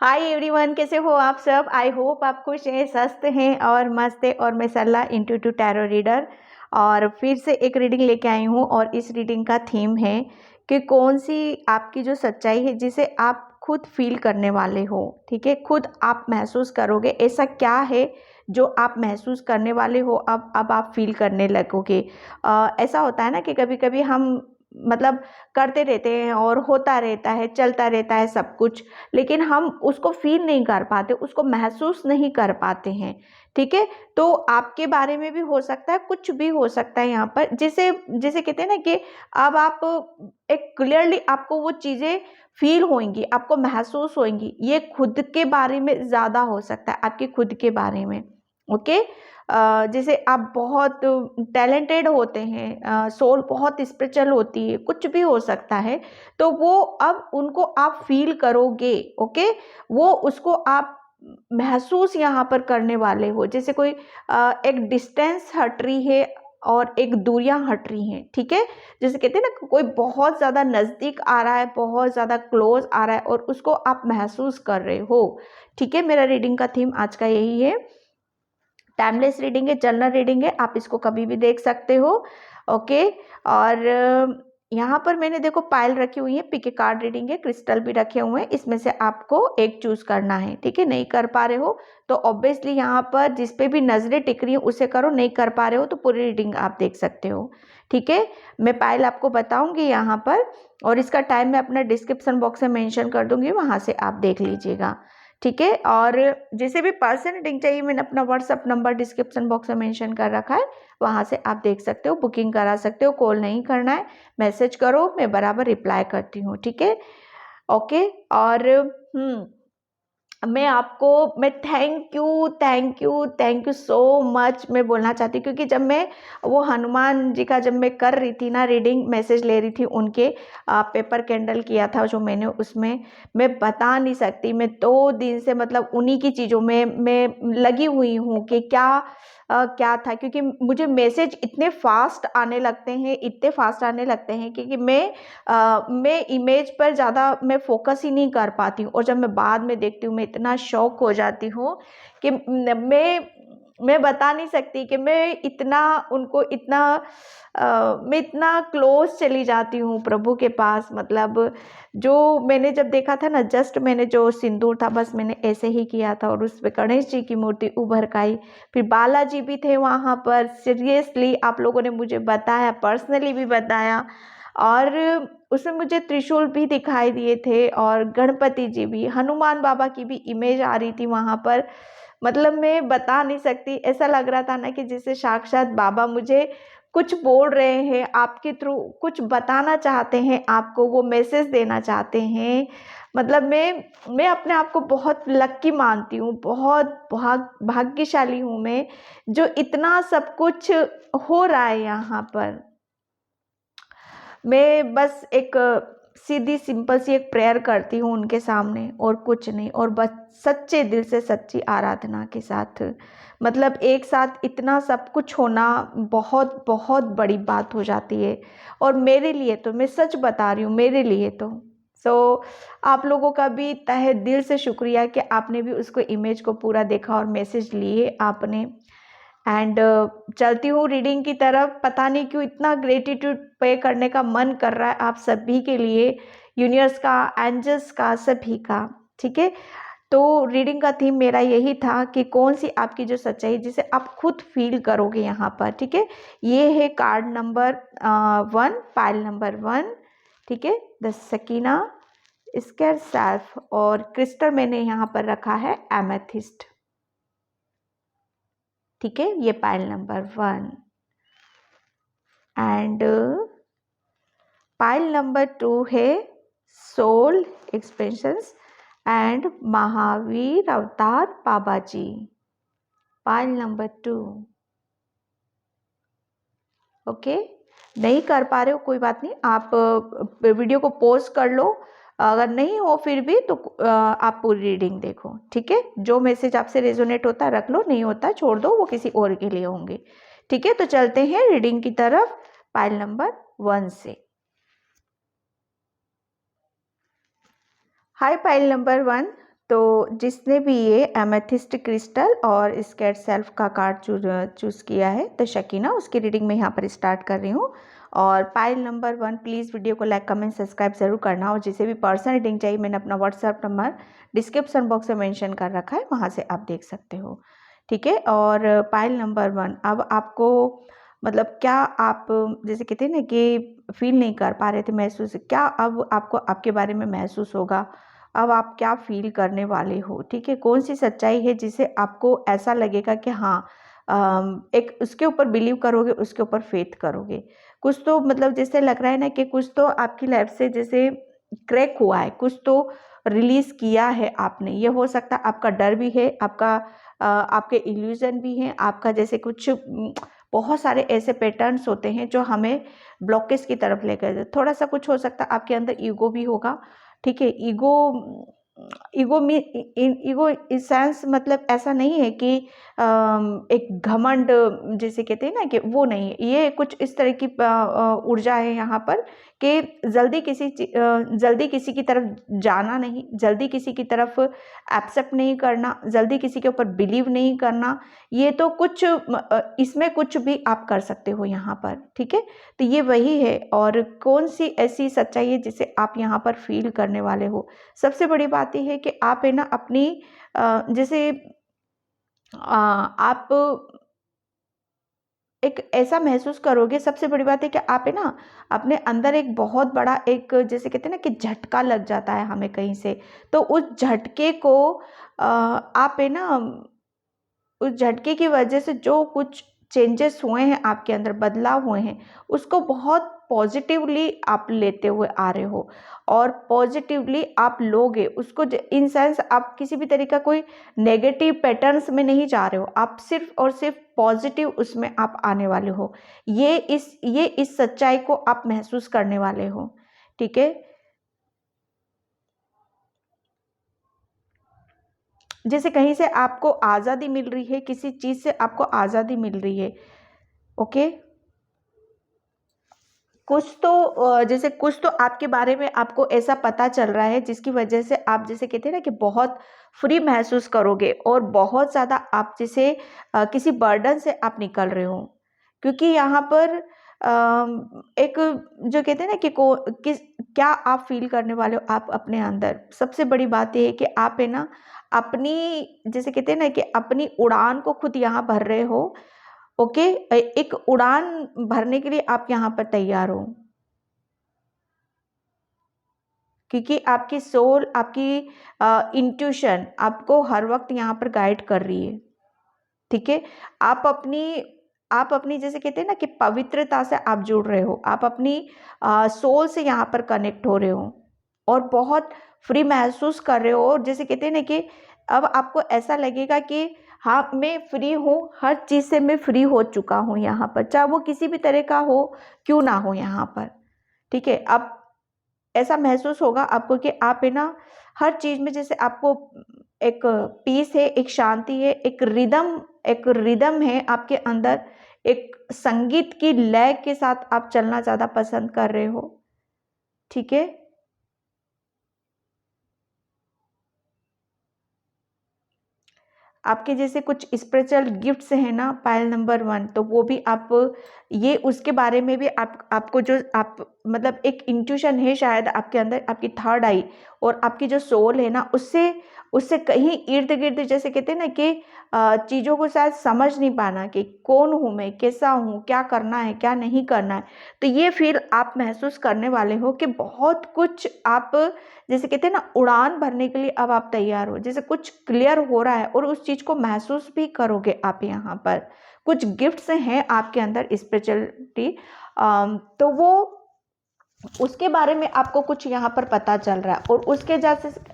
Hi everyone, कैसे हो आप सब। आई होप आप खुश हैं, स्वस्थ हैं और मस्त हैं। और मैं सरला इंट्यूटिव टैरो रीडर और फिर से एक रीडिंग लेके आई हूँ। और इस रीडिंग का थीम है कि कौन सी आपकी जो सच्चाई है जिसे आप खुद फील करने वाले हो। ठीक है, खुद आप महसूस करोगे ऐसा क्या है जो आप महसूस करने वाले हो, अब आप फील करने लगोगे। ऐसा होता है ना कि कभी कभी हम मतलब करते रहते हैं और होता रहता है, चलता रहता है सब कुछ, लेकिन हम उसको फील नहीं कर पाते, उसको महसूस नहीं कर पाते हैं। ठीक है, तो आपके बारे में भी हो सकता है, कुछ भी हो सकता है यहाँ पर, जिसे जिसे कहते हैं ना कि अब आप एक क्लियरली आपको वो चीज़ें फील होंगी, आपको महसूस होंगी। ये खुद के बारे में ज़्यादा हो सकता है, आपके खुद के बारे में। ओके, जैसे आप बहुत टैलेंटेड होते हैं, सोल बहुत स्पिरिचुअल होती है, कुछ भी हो सकता है। तो वो अब उनको आप फील करोगे। ओके, वो उसको आप महसूस यहाँ पर करने वाले हो। जैसे कोई एक डिस्टेंस हट रही है और एक दूरियां हट रही हैं। ठीक है, जैसे कहते हैं ना कोई बहुत ज़्यादा नज़दीक आ रहा है, बहुत ज़्यादा क्लोज आ रहा है और उसको आप महसूस कर रहे हो। ठीक है, मेरा रीडिंग का थीम आज का यही है। टाइमलेस रीडिंग है, जनरल रीडिंग है, आप इसको कभी भी देख सकते हो। ओके, और यहाँ पर मैंने देखो पायल रखी हुई है, पीके कार्ड रीडिंग है, क्रिस्टल भी रखे हुए हैं, इसमें से आपको एक चूज करना है। ठीक है, नहीं कर पा रहे हो तो ऑब्वियसली यहाँ पर जिस पे भी नजरें टिक रही हैं उसे करो, नहीं कर पा रहे हो तो पूरी रीडिंग आप देख सकते हो। ठीक है, मैं पायल आपको बताऊंगी यहाँ पर, और इसका टाइम मैं अपना डिस्क्रिप्शन बॉक्स में मेंशन कर दूंगी, वहां से आप देख लीजिएगा। ठीक है, और जिसे भी पर्सन रीडिंग चाहिए मैंने अपना व्हाट्सअप नंबर डिस्क्रिप्शन बॉक्स में मेंशन कर रखा है, वहां से आप देख सकते हो, बुकिंग करा सकते हो। कॉल नहीं करना है, मैसेज करो, मैं बराबर रिप्लाई करती हूँ। ठीक है, ओके। और मैं थैंक यू सो मच मैं बोलना चाहती हूँ, क्योंकि जब मैं वो हनुमान जी का जब मैं कर रही थी ना रीडिंग, मैसेज ले रही थी उनके, पेपर कैंडल किया था जो मैंने, उसमें मैं बता नहीं सकती, मैं 2 दिन से मतलब उन्हीं की चीज़ों में मैं लगी हुई हूँ कि क्या था। क्योंकि मुझे मैसेज इतने फास्ट आने लगते हैं, इतने फास्ट आने लगते हैं, क्योंकि मैं इमेज पर ज़्यादा मैं फोकस ही नहीं कर पाती हूँ। और जब मैं बाद में देखती हूँ मैं इतना शॉक हो जाती हूँ कि मैं बता नहीं सकती कि मैं इतना उनको इतना मैं इतना क्लोज चली जाती हूँ प्रभु के पास। मतलब जो मैंने जब देखा था ना, जस्ट मैंने जो सिंदूर था बस मैंने ऐसे ही किया था और उस पे गणेश जी की मूर्ति उभर के आई, फिर बालाजी भी थे वहाँ पर। सीरियसली आप लोगों ने मुझे बताया, पर्सनली भी बताया, और उसमें मुझे त्रिशूल भी दिखाई दिए थे और गणपति जी भी, हनुमान बाबा की भी इमेज आ रही थी वहाँ पर। मतलब मैं बता नहीं सकती, ऐसा लग रहा था ना कि जैसे साक्षात बाबा मुझे कुछ बोल रहे हैं, आपके थ्रू कुछ बताना चाहते हैं, आपको वो मैसेज देना चाहते हैं। मतलब मैं अपने आप को बहुत लक्की मानती हूँ, बहुत भाग्यशाली हूँ मैं, जो इतना सब कुछ हो रहा है यहाँ पर। मैं बस एक सीधी सिंपल सी एक प्रेयर करती हूँ उनके सामने, और कुछ नहीं, और बस सच्चे दिल से सच्ची आराधना के साथ। मतलब एक साथ इतना सब कुछ होना बहुत बहुत बड़ी बात हो जाती है। और मेरे लिए तो, मैं सच बता रही हूँ, मेरे लिए तो आप लोगों का भी तहे दिल से शुक्रिया कि आपने भी उसको इमेज को पूरा देखा और मैसेज लिए आपने। एंड चलती हूँ रीडिंग की तरफ। पता नहीं क्यों इतना ग्रेटिट्यूड पे करने का मन कर रहा है आप सभी के लिए, यूनिवर्स का, एंजल्स का, सभी का। ठीक है, तो रीडिंग का थीम मेरा यही था कि कौन सी आपकी जो सच्चाई जिसे आप खुद फील करोगे यहाँ पर। ठीक है, ये है कार्ड नंबर 1, पाइल नंबर 1। ठीक है, द सकीना स्केयर सेल्फ, और क्रिस्टल मैंने यहाँ पर रखा है एमेथिस्ट। ठीक है, ये pile number 1। And pile number 2 है सोल एक्सपेंशंस एंड महावीर अवतार बाबा जी, पाइल नंबर 2। ओके, नहीं कर पा रहे हो कोई बात नहीं, आप वीडियो को पॉज कर लो, अगर नहीं हो फिर भी तो आप पूरी रीडिंग देखो। ठीक है, जो मैसेज आपसे रेजोनेट होता है रख लो, नहीं होता छोड़ दो, वो किसी और के लिए होंगे। ठीक है, तो चलते हैं रीडिंग की तरफ पाइल नंबर 1 से। हाय पाइल नंबर 1, तो जिसने भी ये एमेथिस्ट क्रिस्टल और स्केट सेल्फ का कार्ड चूज़ किया है, तो शकीना उसकी रीडिंग में यहाँ पर स्टार्ट कर रही हूँ। और पाइल नंबर 1 प्लीज़ वीडियो को लाइक कमेंट सब्सक्राइब ज़रूर करना। और जिसे भी पर्सनल रीडिंग चाहिए मैंने अपना व्हाट्सएप नंबर डिस्क्रिप्शन बॉक्स में मेंशन कर रखा है, वहाँ से आप देख सकते हो, ठीक है। और पाइल नंबर 1, अब आपको मतलब क्या आप जैसे कहते हैं ना कि फील नहीं कर पा रहे थे, महसूस, क्या अब आपको आपके बारे में महसूस होगा, अब आप क्या फील करने वाले हो, ठीक है। कौन सी सच्चाई है जिसे आपको ऐसा लगेगा कि हाँ, एक उसके ऊपर बिलीव करोगे, उसके ऊपर फेथ करोगे। कुछ तो मतलब जैसे लग रहा है ना कि कुछ तो आपकी लाइफ से जैसे क्रैक हुआ है, कुछ तो रिलीज किया है आपने। ये हो सकता है आपका डर भी है, आपका आपके इल्यूजन भी हैं, आपका जैसे कुछ बहुत सारे ऐसे पैटर्न्स होते हैं जो हमें ब्लॉकेज की तरफ लेकर जाते। थोड़ा सा कुछ हो सकता है आपके अंदर ईगो भी होगा, ठीक है। ईगो ईगो में ईगो इस सेंस मतलब ऐसा नहीं है कि एक घमंड जैसे कहते हैं ना कि वो नहीं है। ये कुछ इस तरह की ऊर्जा है यहाँ पर कि जल्दी किसी की तरफ जाना नहीं, जल्दी किसी की तरफ एक्सेप्ट नहीं करना, जल्दी किसी के ऊपर बिलीव नहीं करना। ये तो कुछ इसमें कुछ भी आप कर सकते हो यहाँ पर, ठीक है। तो ये वही है। और कौन सी ऐसी सच्चाई है जिसे आप यहाँ पर फील करने वाले हो। सबसे बड़ी बात यह है कि आप है ना अपनी जैसे आप एक ऐसा महसूस करोगे। सबसे बड़ी बात है कि आप है ना अपने अंदर एक बहुत बड़ा एक जैसे कहते हैं ना कि झटका लग जाता है हमें कहीं से, तो उस झटके को आप है ना उस झटके की वजह से जो कुछ चेंजेस हुए हैं आपके अंदर, बदलाव हुए हैं, उसको बहुत पॉजिटिवली आप लेते हुए आ रहे हो। और पॉजिटिवली आप लोगे उसको, इन सेंस आप किसी भी तरीका कोई नेगेटिव पैटर्न्स में नहीं जा रहे हो, आप सिर्फ और सिर्फ पॉजिटिव उसमें आप आने वाले हो। ये इस सच्चाई को आप महसूस करने वाले हो, ठीक है। जैसे कहीं से आपको आज़ादी मिल रही है, किसी चीज़ से आपको आज़ादी मिल रही है, ओके। कुछ तो जैसे कुछ तो आपके बारे में आपको ऐसा पता चल रहा है जिसकी वजह से आप जैसे कहते हैं ना कि बहुत फ्री महसूस करोगे और बहुत ज़्यादा आप जैसे किसी बर्डन से आप निकल रहे हो। क्योंकि यहाँ पर एक जो कहते हैं ना कि क्या आप फील करने वाले हो आप अपने अंदर। सबसे बड़ी बात यह है कि आप है ना अपनी जैसे कहते हैं ना कि अपनी उड़ान को खुद यहाँ भर रहे हो, ओके। एक उड़ान भरने के लिए आप यहाँ पर तैयार हो, क्योंकि आपकी सोल, आपकी इंट्यूशन आपको हर वक्त यहाँ पर गाइड कर रही है, ठीक है। आप अपनी आप अपनी जैसे कहते हैं ना कि पवित्रता से आप जुड़ रहे हो, आप अपनी सोल से यहाँ पर कनेक्ट हो रहे हो और बहुत फ्री महसूस कर रहे हो। और जैसे कहते हैं ना कि अब आपको ऐसा लगेगा कि हाँ मैं फ्री हूँ, हर चीज़ से मैं फ्री हो चुका हूँ यहाँ पर, चाहे वो किसी भी तरह का हो क्यों ना हो यहाँ पर, ठीक है। अब ऐसा महसूस होगा आपको कि आप है ना हर चीज़ में जैसे आपको एक पीस है, एक शांति है, एक रिदम है आपके अंदर, एक संगीत की लय के साथ आप चलना ज़्यादा पसंद कर रहे हो, ठीक है। आपके जैसे कुछ स्पिरिचुअल गिफ्ट्स हैं ना पायल नंबर 1, तो वो भी आप ये उसके बारे में भी आपको जो आप मतलब एक इंट्यूशन है शायद आपके अंदर, आपकी थर्ड आई और आपकी जो सोल है ना उससे उससे कहीं इर्द गिर्द जैसे कहते हैं ना कि चीज़ों को शायद समझ नहीं पाना कि कौन हूँ मैं, कैसा हूँ, क्या करना है, क्या नहीं करना है। तो ये फील आप महसूस करने वाले हो कि बहुत कुछ आप जैसे कहते हैं ना उड़ान भरने के लिए अब आप तैयार हो, जैसे कुछ क्लियर हो रहा है और उस चीज़ को महसूस भी करोगे आप यहाँ पर। कुछ गिफ्ट्स हैं आपके अंदर स्पिरिचुअलिटी, तो वो उसके बारे में आपको कुछ यहाँ पर पता चल रहा है और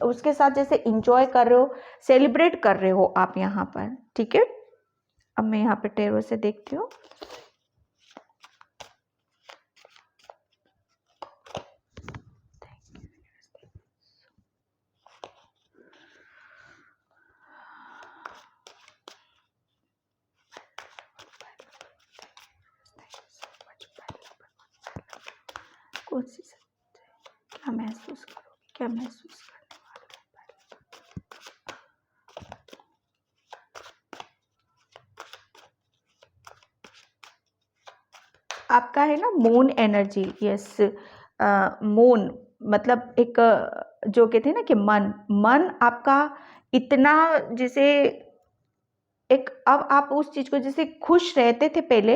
उसके साथ जैसे इंजॉय कर रहे हो, सेलिब्रेट कर रहे हो आप यहाँ पर, ठीक है। अब मैं यहाँ पे टेरो से देखती हूँ। कौन सी क्या महसूस करोगे, क्या महसूस करने वाले हो। आपका है ना मून एनर्जी, यस। मून मतलब एक जो कहते हैं ना कि मन मन आपका इतना जैसे एक, अब आप उस चीज़ को जैसे खुश रहते थे पहले,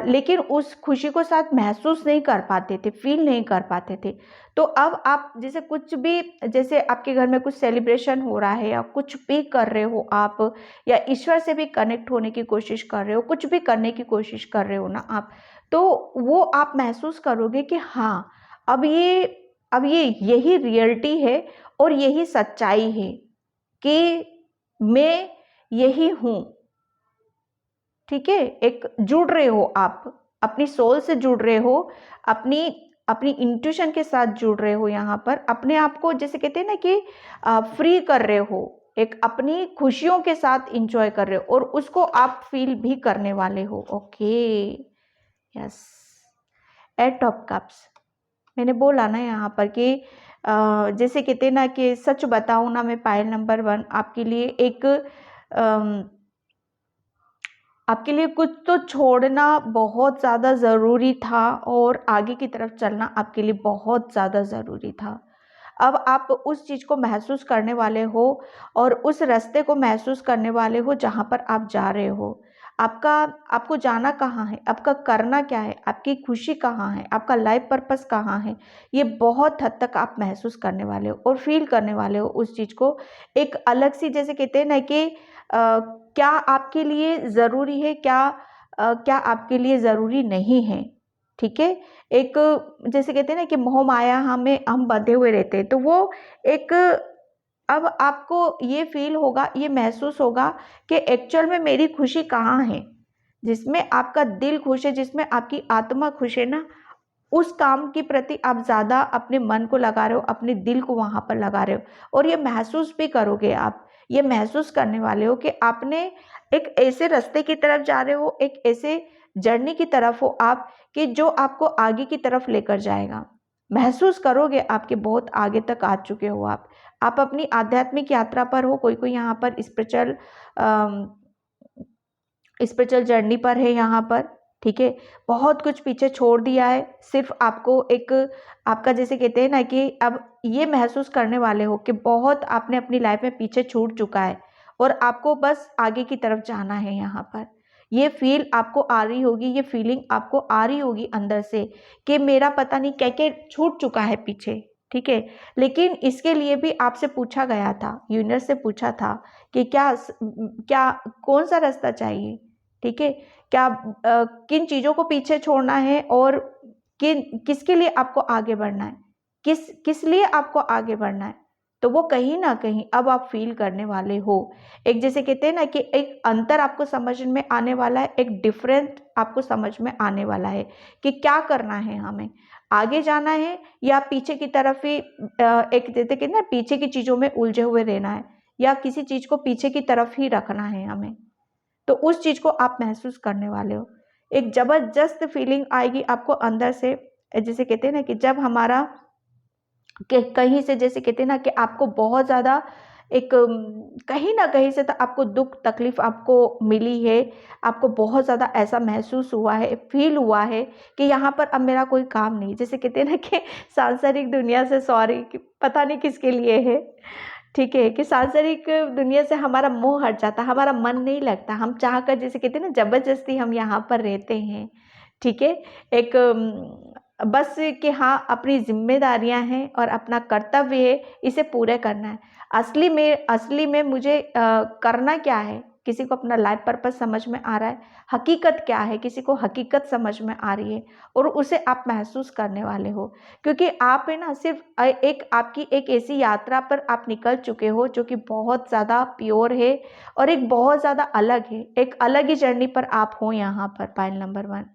लेकिन उस खुशी को साथ महसूस नहीं कर पाते थे, फील नहीं कर पाते थे। तो अब आप जैसे कुछ भी, जैसे आपके घर में कुछ सेलिब्रेशन हो रहा है या कुछ भी कर रहे हो आप, या ईश्वर से भी कनेक्ट होने की कोशिश कर रहे हो, कुछ भी करने की कोशिश कर रहे हो ना आप, तो वो आप महसूस करोगे कि हाँ, अब ये यही रियलिटी है और यही सच्चाई है कि मैं यही हूँ। ठीक है, एक जुड़ रहे हो आप, अपनी सोल से जुड़ रहे हो, अपनी अपनी इंट्यूशन के साथ जुड़ रहे हो, यहाँ पर अपने आप को जैसे कहते हैं ना कि फ्री कर रहे हो, एक अपनी खुशियों के साथ इंजॉय कर रहे हो और उसको आप फील भी करने वाले हो। Okay, yes. Eight of cups, मैंने बोला ना यहाँ पर कि जैसे कहते हैं ना कि सच बताऊँ ना, मैं पायल नंबर 1 आपके लिए एक आपके लिए कुछ तो छोड़ना बहुत ज़्यादा ज़रूरी था और आगे की तरफ चलना आपके लिए बहुत ज़्यादा ज़रूरी था। अब आप उस चीज़ को महसूस करने वाले हो और उस रास्ते को महसूस करने वाले हो जहाँ पर आप जा रहे हो। आपका आपको जाना कहाँ है, आपका करना क्या है, आपकी खुशी कहाँ है, आपका लाइफ पर्पस कहाँ है, ये बहुत हद तक आप महसूस करने वाले हो और फील करने वाले हो उस चीज़ को। एक अलग सी जैसे कहते हैं ना कि क्या आपके लिए ज़रूरी है, क्या आपके लिए ज़रूरी नहीं है। ठीक है, एक जैसे कहते हैं ना कि मोह माया हमें हम बंधे हुए रहते हैं, तो वो एक, अब आपको ये फील होगा, ये महसूस होगा कि एक्चुअल में मेरी खुशी कहाँ है, जिसमें आपका दिल खुश है, जिसमें आपकी आत्मा खुश है ना, उस काम के प्रति आप ज़्यादा अपने मन को लगा रहे हो, अपने दिल को वहाँ पर लगा रहे हो और ये महसूस भी करोगे आप, ये महसूस करने वाले हो कि आपने एक ऐसे रास्ते की तरफ जा रहे हो, एक ऐसे जर्नी की तरफ हो आप कि जो आपको आगे की तरफ लेकर जाएगा। महसूस करोगे आपके बहुत आगे तक आ चुके हो आप अपनी आध्यात्मिक यात्रा पर हो, कोई यहाँ पर स्पिरिचुअल जर्नी पर है यहाँ पर। ठीक है, बहुत कुछ पीछे छोड़ दिया है, सिर्फ आपको एक, आपका जैसे कहते हैं ना कि अब ये महसूस करने वाले हो कि बहुत आपने अपनी लाइफ में पीछे छूट चुका है और आपको बस आगे की तरफ जाना है। यहाँ पर ये फील आपको आ रही होगी, ये फीलिंग आपको आ रही होगी अंदर से कि मेरा पता नहीं क्या क्या छूट चुका है पीछे। ठीक है, लेकिन इसके लिए भी आपसे पूछा गया था, यूनिवर्स से पूछा था कि क्या क्या कौन सा रास्ता चाहिए। ठीक है, क्या किन चीज़ों को पीछे छोड़ना है और किसके लिए आपको आगे बढ़ना है, किस लिए आपको आगे बढ़ना है, तो वो कहीं ना कहीं अब आप फील करने वाले हो। एक जैसे कहते हैं ना कि एक अंतर आपको समझ में आने वाला है, एक डिफरेंट आपको समझ में आने वाला है कि क्या करना है, हमें आगे जाना है या पीछे की तरफ ही एक जैसे कहते हैं ना पीछे की चीज़ों में उलझे हुए रहना है, या किसी चीज़ को पीछे की तरफ ही रखना है हमें। तो उस चीज़ को आप महसूस करने वाले हो, एक ज़बरदस्त फीलिंग आएगी आपको अंदर से। जैसे कहते हैं ना कि जब हमारा कहीं से जैसे कहते हैं ना कि आपको बहुत ज़्यादा एक कहीं ना कहीं से तो आपको दुख तकलीफ आपको मिली है, आपको बहुत ज़्यादा ऐसा महसूस हुआ है, फील हुआ है कि यहाँ पर अब मेरा कोई काम नहीं, जैसे कहते हैं ना कि सांसारिक दुनिया से सॉरी, पता नहीं किसके लिए है। ठीक है, कि सांसारिक दुनिया से हमारा मोह हट जाता, हमारा मन नहीं लगता, हम चाह कर जैसे कहते हैं ना ज़बरदस्ती हम यहाँ पर रहते हैं। ठीक है, एक बस कि हाँ अपनी ज़िम्मेदारियाँ हैं और अपना कर्तव्य है, इसे पूरे करना है। असली में मुझे करना क्या है, किसी को अपना लाइफ पर्पस समझ में आ रहा है, हकीकत क्या है, किसी को हकीकत समझ में आ रही है और उसे आप महसूस करने वाले हो। क्योंकि आप है ना सिर्फ एक आपकी एक ऐसी यात्रा पर आप निकल चुके हो जो कि बहुत ज़्यादा प्योर है और एक बहुत ज़्यादा अलग है, एक अलग ही जर्नी पर आप हो यहाँ पर पायल नंबर 1।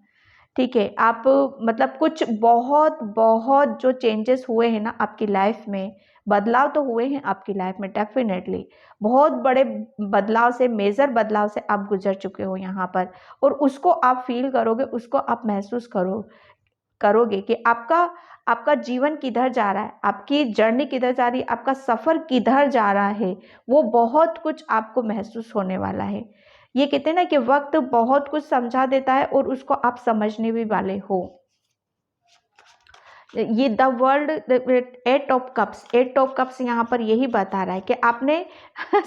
ठीक है, आप मतलब कुछ बहुत बहुत जो चेंजेस हुए हैं ना आपकी लाइफ में, बदलाव तो हुए हैं आपकी लाइफ में डेफिनेटली, बहुत बड़े बदलाव से, मेजर बदलाव से आप गुजर चुके हो यहाँ पर और उसको आप फील करोगे, उसको आप महसूस करोगे कि आपका आपका जीवन किधर जा रहा है, आपकी जर्नी किधर जा रही है, आपका सफ़र किधर जा रहा है, वो बहुत कुछ आपको महसूस होने वाला है। ये कहते हैं ना कि वक्त बहुत कुछ समझा देता है और उसको आप समझने भी वाले हो। ये the world 8 of cups, 8 of cups यहाँ पर यही बता रहा है कि आपने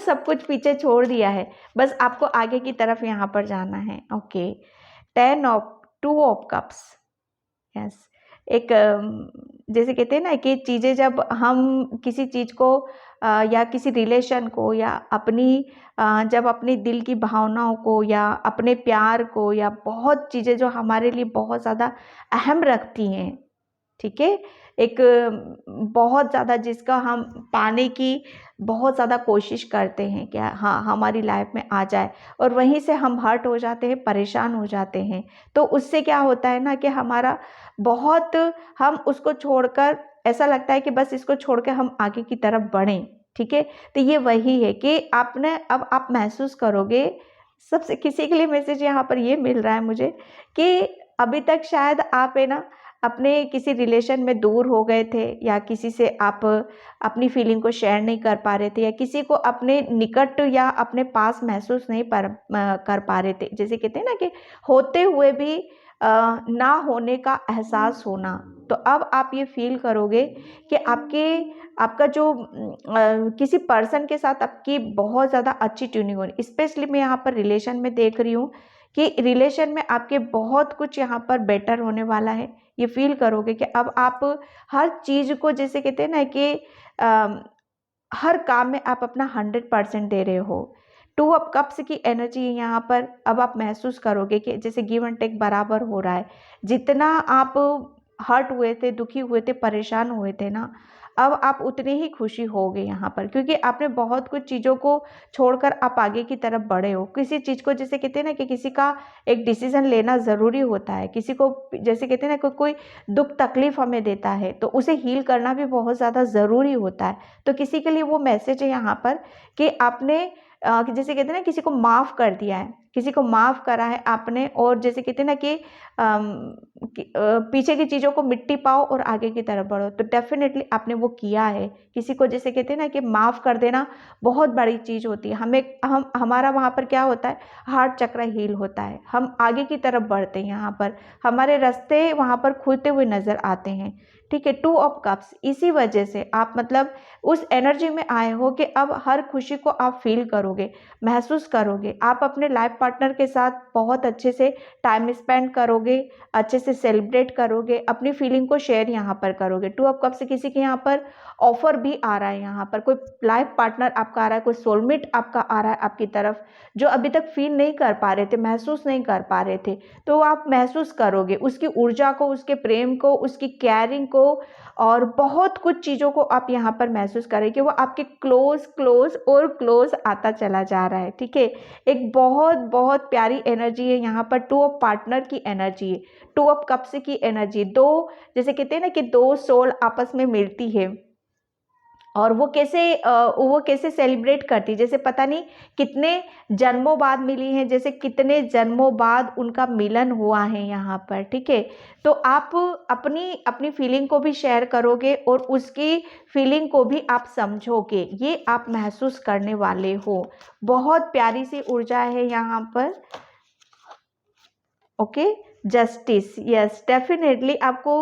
सब कुछ पीछे छोड़ दिया है, बस आपको आगे की तरफ यहाँ पर जाना है। Okay, 2 of cups, yes. एक जैसे कहते हैं ना कि चीज़ें जब हम किसी चीज़ को या किसी रिलेशन को या अपनी जब अपने दिल की भावनाओं को या अपने प्यार को या बहुत चीज़ें जो हमारे लिए बहुत ज़्यादा अहम रखती हैं, ठीक है, एक बहुत ज़्यादा जिसका हम पाने की बहुत ज़्यादा कोशिश करते हैं कि हाँ हमारी लाइफ में आ जाए, और वहीं से हम हर्ट हो जाते हैं, परेशान हो जाते हैं। तो उससे क्या होता है ना कि हमारा बहुत, हम उसको छोड़कर ऐसा लगता है कि बस इसको छोड़ के हम आगे की तरफ बढ़ें, ठीक है। तो ये वही है कि आपने, अब आप महसूस करोगे, सबसे किसी के लिए मैसेज यहाँ पर ये मिल रहा है मुझे कि अभी तक शायद आप है ना अपने किसी रिलेशन में दूर हो गए थे, या किसी से आप अपनी फीलिंग को शेयर नहीं कर पा रहे थे, या किसी को अपने निकट या अपने पास महसूस नहीं कर पा रहे थे। जैसे कहते हैं ना कि होते हुए भी ना होने का एहसास होना। तो अब आप ये फील करोगे कि आपका जो किसी पर्सन के साथ आपकी बहुत ज़्यादा अच्छी ट्यूनिंग हो रही। स्पेशली मैं यहाँ पर रिलेशन में देख रही हूँ कि रिलेशन में आपके बहुत कुछ यहाँ पर बेटर होने वाला है। ये फील करोगे कि अब आप हर चीज़ को, जैसे कहते हैं ना कि हर काम में आप अपना 100% दे रहे हो। 2 ऑफ कप्स की एनर्जी यहाँ पर अब आप महसूस करोगे कि जैसे गिव एंड टेक बराबर हो रहा है। जितना आप हर्ट हुए थे, दुखी हुए थे, परेशान हुए थे ना, अब आप उतने ही खुशी होगे यहाँ पर, क्योंकि आपने बहुत कुछ चीज़ों को छोड़कर आप आगे की तरफ बढ़े हो। किसी चीज़ को, जैसे कहते हैं ना कि किसी का एक डिसीजन लेना ज़रूरी होता है, किसी को जैसे कहते हैं ना कोई दुख तकलीफ हमें देता है तो उसे हील करना भी बहुत ज़्यादा ज़रूरी होता है। तो किसी के लिए वो मैसेज है यहाँ पर कि आपने जैसे कहते हैं ना किसी को माफ़ कर दिया है, किसी को माफ़ करा है आपने, और जैसे कहते हैं ना कि पीछे की चीज़ों को मिट्टी पाओ और आगे की तरफ बढ़ो। तो डेफिनेटली आपने वो किया है। किसी को, जैसे कहते हैं ना कि माफ़ कर देना बहुत बड़ी चीज़ होती है। हम हमारा वहाँ पर क्या होता है, हार्ट चक्र हील होता है, हम आगे की तरफ बढ़ते हैं, यहाँ पर हमारे रास्ते वहाँ पर खुलते हुए नज़र आते हैं, ठीक है। 2 ऑफ कप्स, इसी वजह से आप मतलब उस एनर्जी में आए हो कि अब हर खुशी को आप फील करोगे, महसूस करोगे। आप अपने लाइफ पार्टनर के साथ बहुत अच्छे से टाइम स्पेंड करोगे, अच्छे से सेलिब्रेट करोगे, अपनी फीलिंग को शेयर यहाँ पर करोगे। 2 ऑफ कप्स से किसी के यहाँ पर ऑफर भी आ रहा है, यहाँ पर कोई लाइफ पार्टनर आपका आ रहा है, कोई सोलमेट आपका आ रहा है आपकी तरफ, जो अभी तक फील नहीं कर पा रहे थे, महसूस नहीं कर पा रहे थे, तो आप महसूस करोगे उसकी ऊर्जा को, उसके प्रेम को, उसकी केयरिंग को, और बहुत कुछ चीज़ों को आप यहाँ पर महसूस करेंगे। वो आपके क्लोज क्लोज और क्लोज आता चला जा रहा है, ठीक है। एक बहुत बहुत प्यारी एनर्जी है यहाँ पर, 2 ऑफ पार्टनर की एनर्जी है, 2 ऑफ कप्स की एनर्जी। दो, जैसे कहते हैं ना कि दो सोल आपस में मिलती है, और वो कैसे सेलिब्रेट करती, जैसे पता नहीं कितने जन्मों बाद मिली हैं, जैसे कितने जन्मों बाद उनका मिलन हुआ है यहाँ पर, ठीक है। तो आप अपनी अपनी फीलिंग को भी शेयर करोगे और उसकी फीलिंग को भी आप समझोगे, ये आप महसूस करने वाले हो। बहुत प्यारी सी ऊर्जा है यहाँ पर। ओके, जस्टिस, यस, डेफिनेटली आपको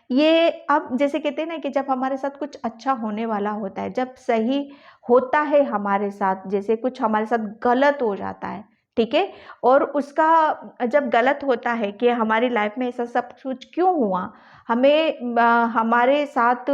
ये, अब जैसे कहते हैं ना कि जब हमारे साथ कुछ अच्छा होने वाला होता है, जब सही होता है हमारे साथ, जैसे कुछ हमारे साथ गलत हो जाता है, ठीक है, और उसका जब गलत होता है कि हमारी लाइफ में ऐसा सब कुछ क्यों हुआ, हमारे साथ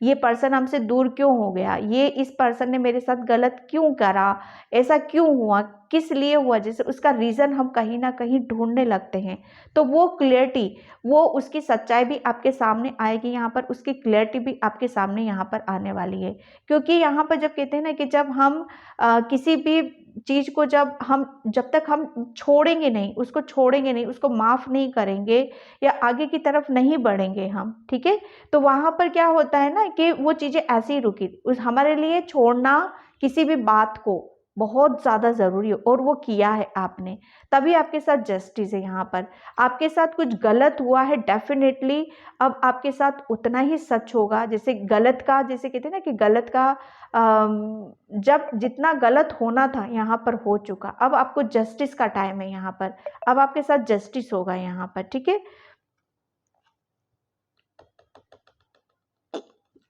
ये पर्सन हमसे दूर क्यों हो गया, ये इस पर्सन ने मेरे साथ गलत क्यों करा, ऐसा क्यों हुआ, किस लिए हुआ, जैसे उसका रीज़न हम कहीं ना कहीं ढूंढने लगते हैं। तो वो क्लियरिटी, वो उसकी सच्चाई भी आपके सामने आएगी यहाँ पर, उसकी क्लियरिटी भी आपके सामने यहाँ पर आने वाली है। क्योंकि यहाँ पर जब कहते हैं ना कि जब हम किसी भी चीज़ को जब तक हम छोड़ेंगे नहीं, उसको माफ़ नहीं करेंगे या आगे की तरफ नहीं बढ़ेंगे हम, ठीक है, तो वहाँ पर क्या होता है ना कि वो चीज़ें ऐसे ही रुकी, उस हमारे लिए छोड़ना किसी भी बात को, बहुत ज़्यादा ज़रूरी है और वो किया है आपने, तभी आपके साथ जस्टिस है यहाँ पर। आपके साथ कुछ गलत हुआ है डेफिनेटली, अब आपके साथ उतना ही सच होगा। जैसे गलत का, जैसे कहते हैं ना कि गलत का जब जितना गलत होना था यहाँ पर हो चुका, अब आपको जस्टिस का टाइम है यहाँ पर, अब आपके साथ जस्टिस होगा यहाँ पर, ठीक है।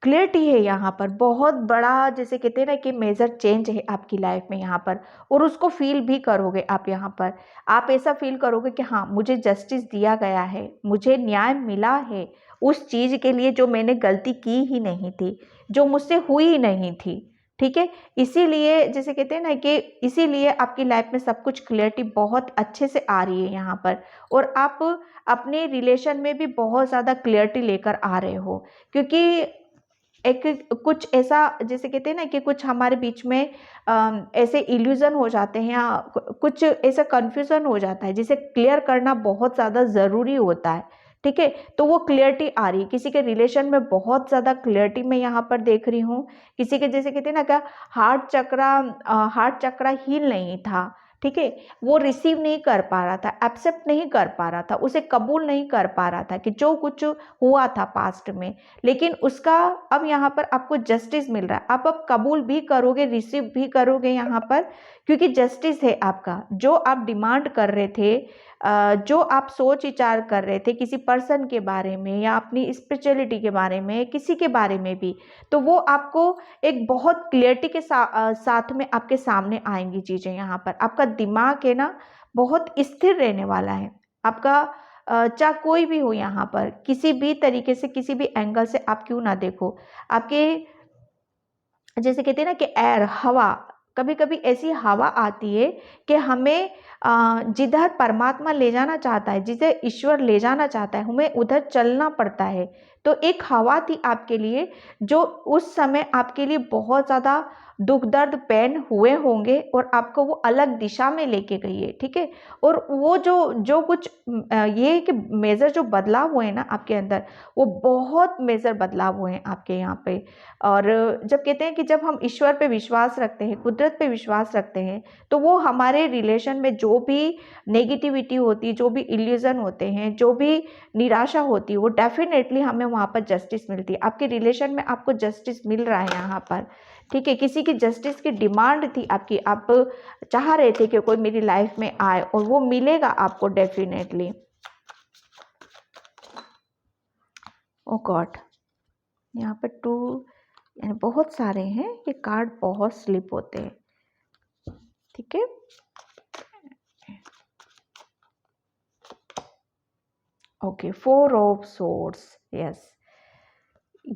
क्लियरिटी है यहाँ पर, बहुत बड़ा जैसे कहते हैं ना कि मेजर चेंज है आपकी लाइफ में यहाँ पर, और उसको फील भी करोगे आप यहाँ पर। आप ऐसा फील करोगे कि हाँ, मुझे जस्टिस दिया गया है, मुझे न्याय मिला है उस चीज़ के लिए जो मैंने गलती की ही नहीं थी, जो मुझसे हुई ही नहीं थी, ठीक है। इसीलिए जैसे कहते हैं ना कि इसीलिए आपकी लाइफ में सब कुछ क्लियरिटी बहुत अच्छे से आ रही है यहाँ पर, और आप अपने रिलेशन में भी बहुत ज़्यादा क्लियरिटी लेकर आ रहे हो, क्योंकि एक कुछ ऐसा जैसे कहते हैं ना कि कुछ हमारे बीच में ऐसे इल्यूजन हो जाते हैं या कुछ ऐसा कंफ्यूजन हो जाता है जिसे क्लियर करना बहुत ज़्यादा ज़रूरी होता है, ठीक है। तो वो क्लियरिटी आ रही है किसी के रिलेशन में, बहुत ज़्यादा क्लियरिटी मैं यहाँ पर देख रही हूँ। किसी के जैसे कहते हैं ना क्या हार्ट चक्रा हील नहीं था, ठीक है। वो रिसीव नहीं कर पा रहा था, एक्सेप्ट नहीं कर पा रहा था, उसे कबूल नहीं कर पा रहा था कि जो कुछ हुआ था पास्ट में, लेकिन उसका अब यहाँ पर आपको जस्टिस मिल रहा है। आप अब कबूल भी करोगे, रिसीव भी करोगे यहाँ पर, क्योंकि जस्टिस है आपका। जो आप डिमांड कर रहे थे, जो आप सोच विचार कर रहे थे किसी पर्सन के बारे में या अपनी स्पिरिचुअलिटी के बारे में, किसी के बारे में भी, तो वो आपको एक बहुत क्लियरिटी के साथ में आपके सामने आएंगी चीज़ें यहाँ पर। आपका दिमाग है ना बहुत स्थिर रहने वाला है आपका। चाहे कोई भी हो यहाँ पर, किसी भी तरीके से, किसी भी एंगल से आप क्यों ना देखो, आपके जैसे कहते हैं ना कि एयर, हवा, कभी कभी ऐसी हवा आती है कि हमें जिधर परमात्मा ले जाना चाहता है, जिसे ईश्वर ले जाना चाहता है, हमें उधर चलना पड़ता है। तो एक हवा थी आपके लिए जो उस समय आपके लिए बहुत ज़्यादा दुख दर्द पेन हुए होंगे और आपको वो अलग दिशा में लेके गई है, ठीक है। और वो जो जो कुछ ये है कि मेजर जो बदलाव हुए हैं ना आपके अंदर, वो बहुत मेजर बदलाव हुए हैं आपके यहाँ पे। और जब कहते हैं कि जब हम ईश्वर पे विश्वास रखते हैं, कुदरत पे विश्वास रखते हैं, तो वो हमारे रिलेशन में जो भी नेगेटिविटी होती है, जो भी इल्यूजन होते हैं, जो भी निराशा होती है, वो डेफिनेटली हमें वहाँ पर जस्टिस मिलती है। आपके रिलेशन में आपको जस्टिस मिल रहा है यहाँ पर, ठीक है। किसी की जस्टिस की डिमांड थी आपकी, आप चाह रहे थे कि कोई मेरी लाइफ में आए, और वो मिलेगा आपको डेफिनेटली। ओ गॉड, यहाँ पर टू यानी बहुत सारे हैं, ये कार्ड बहुत स्लिप होते हैं, ठीक है। Okay, 4 of swords, yes.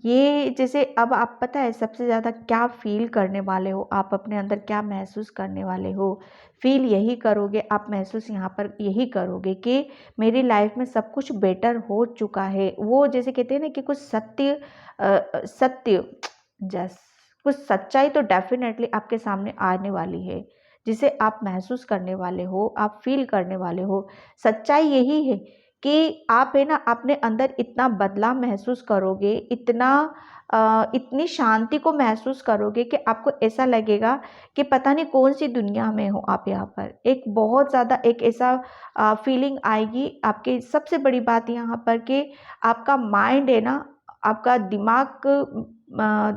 ये जैसे अब आप पता है सबसे ज़्यादा क्या फील करने वाले हो, आप अपने अंदर क्या महसूस करने वाले हो, फील यही करोगे आप, महसूस यहाँ पर यही करोगे कि मेरी लाइफ में सब कुछ बेटर हो चुका है। वो जैसे कहते हैं ना कि कुछ सत्य जस कुछ सच्चाई तो डेफिनेटली आपके सामने आने वाली है, जिसे आप महसूस करने वाले हो, आप फील करने वाले हो। सच्चाई यही है कि आप है ना अपने अंदर इतना बदलाव महसूस करोगे, इतनी शांति को महसूस करोगे कि आपको ऐसा लगेगा कि पता नहीं कौन सी दुनिया में हो आप यहाँ पर। एक बहुत ज़्यादा एक ऐसा फीलिंग आएगी आपके। सबसे बड़ी बात यहाँ पर कि आपका माइंड है ना, आपका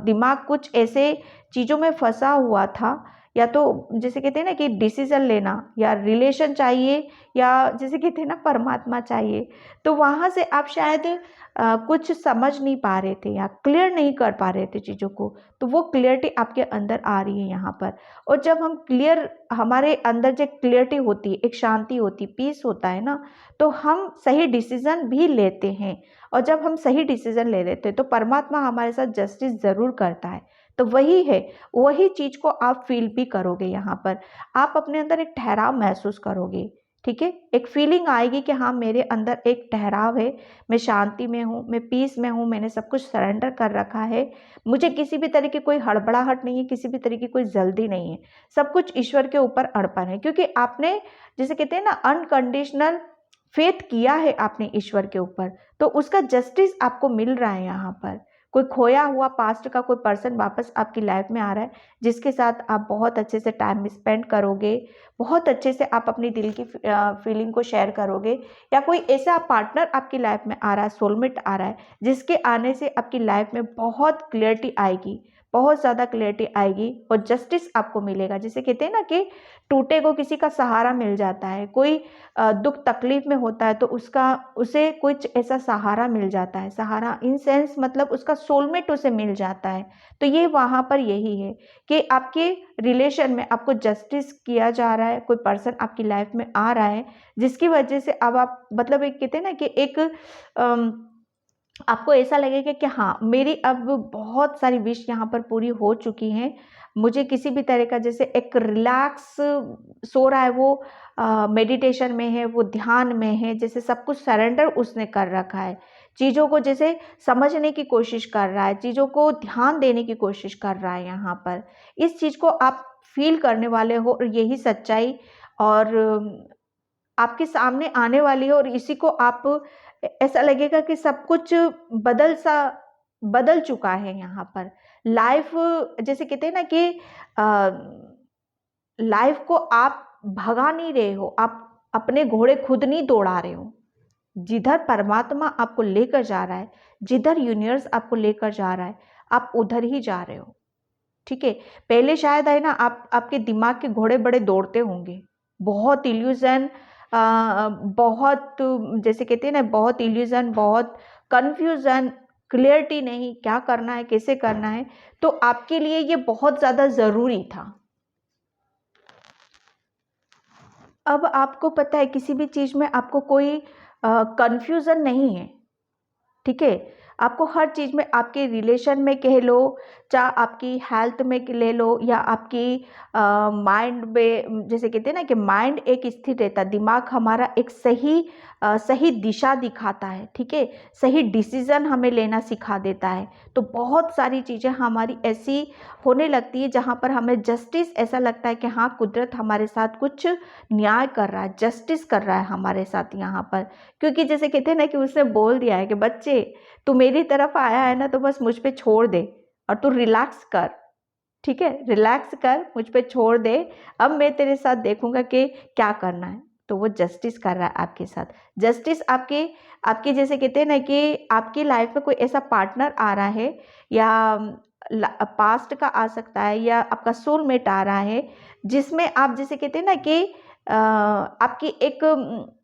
दिमाग कुछ ऐसे चीज़ों में फंसा हुआ था, या तो जैसे कहते हैं ना कि डिसीजन लेना, या रिलेशन चाहिए, या जैसे कहते हैं ना परमात्मा चाहिए, तो वहाँ से आप शायद कुछ समझ नहीं पा रहे थे या क्लियर नहीं कर पा रहे थे चीज़ों को। तो वो क्लियरिटी आपके अंदर आ रही है यहाँ पर। और जब हम क्लियर, हमारे अंदर जो क्लियरिटी होती है, एक शांति होती, पीस होता है ना, तो हम सही डिसीजन भी लेते हैं। और जब हम सही डिसीजन ले लेते हैं तो परमात्मा हमारे साथ जस्टिस ज़रूर करता है। तो वही है, वही चीज़ को आप फील भी करोगे यहाँ पर। आप अपने अंदर एक ठहराव महसूस करोगे, ठीक है। एक फीलिंग आएगी कि हाँ, मेरे अंदर एक ठहराव है, मैं शांति में हूँ, मैं पीस में हूँ, मैंने सब कुछ सरेंडर कर रखा है, मुझे किसी भी तरह की कोई हड़बड़ाहट नहीं है, किसी भी तरह की कोई जल्दी नहीं है, सब कुछ ईश्वर के ऊपर अर्पण है। क्योंकि आपने जैसे कहते हैं ना अनकंडीशनल फेथ किया है आपने ईश्वर के ऊपर, तो उसका जस्टिस आपको मिल रहा है यहाँ पर। कोई खोया हुआ पास्ट का कोई पर्सन वापस आपकी लाइफ में आ रहा है, जिसके साथ आप बहुत अच्छे से टाइम स्पेंड करोगे, बहुत अच्छे से आप अपनी दिल की फीलिंग को शेयर करोगे। या कोई ऐसा पार्टनर आपकी लाइफ में आ रहा है, सोलमेट आ रहा है, जिसके आने से आपकी लाइफ में बहुत क्लियरिटी आएगी, बहुत ज़्यादा क्लियरिटी आएगी और जस्टिस आपको मिलेगा। जिसे कहते हैं ना कि टूटे को किसी का सहारा मिल जाता है, कोई दुख तकलीफ में होता है तो उसे कुछ ऐसा सहारा मिल जाता है। सहारा इन सेंस मतलब उसका सोलमेट उसे मिल जाता है। तो ये वहाँ पर यही है कि आपके रिलेशन में आपको जस्टिस किया जा रहा है, कोई पर्सन आपकी लाइफ में आ रहा है, जिसकी वजह से अब आप मतलब एक कहते हैं ना कि एक आपको ऐसा लगेगा कि हाँ, मेरी अब बहुत सारी विश यहाँ पर पूरी हो चुकी हैं। मुझे किसी भी तरह का जैसे एक रिलैक्स सो रहा है, वो मेडिटेशन में है, वो ध्यान में है, जैसे सब कुछ सरेंडर उसने कर रखा है। चीज़ों को जैसे समझने की कोशिश कर रहा है, चीज़ों को ध्यान देने की कोशिश कर रहा है यहाँ पर। इस चीज़ को आप फील करने वाले हो और यही सच्चाई और आपके सामने आने वाली है। और इसी को आप ऐसा लगेगा कि सब कुछ बदल चुका है यहाँ पर। लाइफ जैसे कहते हैं ना कि लाइफ को आप भगा नहीं रहे हो, आप अपने घोड़े खुद नहीं दौड़ा रहे हो। जिधर परमात्मा आपको लेकर जा रहा है, जिधर यूनिवर्स आपको लेकर जा रहा है, आप उधर ही जा रहे हो। ठीक है, पहले शायद है ना आपके दिमाग के घोड़े बड़े दौड़ते होंगे, बहुत इल्यूजन, बहुत जैसे कहते हैं ना, बहुत इल्यूजन, बहुत कंफ्यूजन, क्लियरिटी नहीं, क्या करना है, कैसे करना है। तो आपके लिए ये बहुत ज़्यादा ज़रूरी था। अब आपको पता है किसी भी चीज़ में आपको कोई कंफ्यूजन नहीं है। ठीक है, आपको हर चीज़ में, आपके रिलेशन में कह लो, चाहे आपकी हेल्थ में ले लो, या आपकी माइंड में, जैसे कहते हैं ना कि माइंड एक स्थिर रहता है, दिमाग हमारा एक सही दिशा दिखाता है। ठीक है, सही डिसीजन हमें लेना सिखा देता है। तो बहुत सारी चीज़ें हमारी ऐसी होने लगती है जहाँ पर हमें जस्टिस, ऐसा लगता है कि हाँ, कुदरत हमारे साथ कुछ न्याय कर रहा है, जस्टिस कर रहा है हमारे साथ यहाँ पर। क्योंकि जैसे कहते हैं ना कि उसने बोल दिया है कि बच्चे, तू मेरी तरफ आया है ना, तो बस मुझ पे छोड़ दे और तू रिलैक्स कर। ठीक है, रिलैक्स कर, मुझ पे छोड़ दे, अब मैं तेरे साथ देखूंगा कि क्या करना है। तो वो जस्टिस कर रहा है आपके साथ। जस्टिस आपके आपके जैसे कहते हैं ना कि आपकी लाइफ में कोई ऐसा पार्टनर आ रहा है, या पास्ट का आ सकता है, या आपका सोलमेट आ रहा है, जिसमें आप जैसे कहते हैं ना कि आपकी एक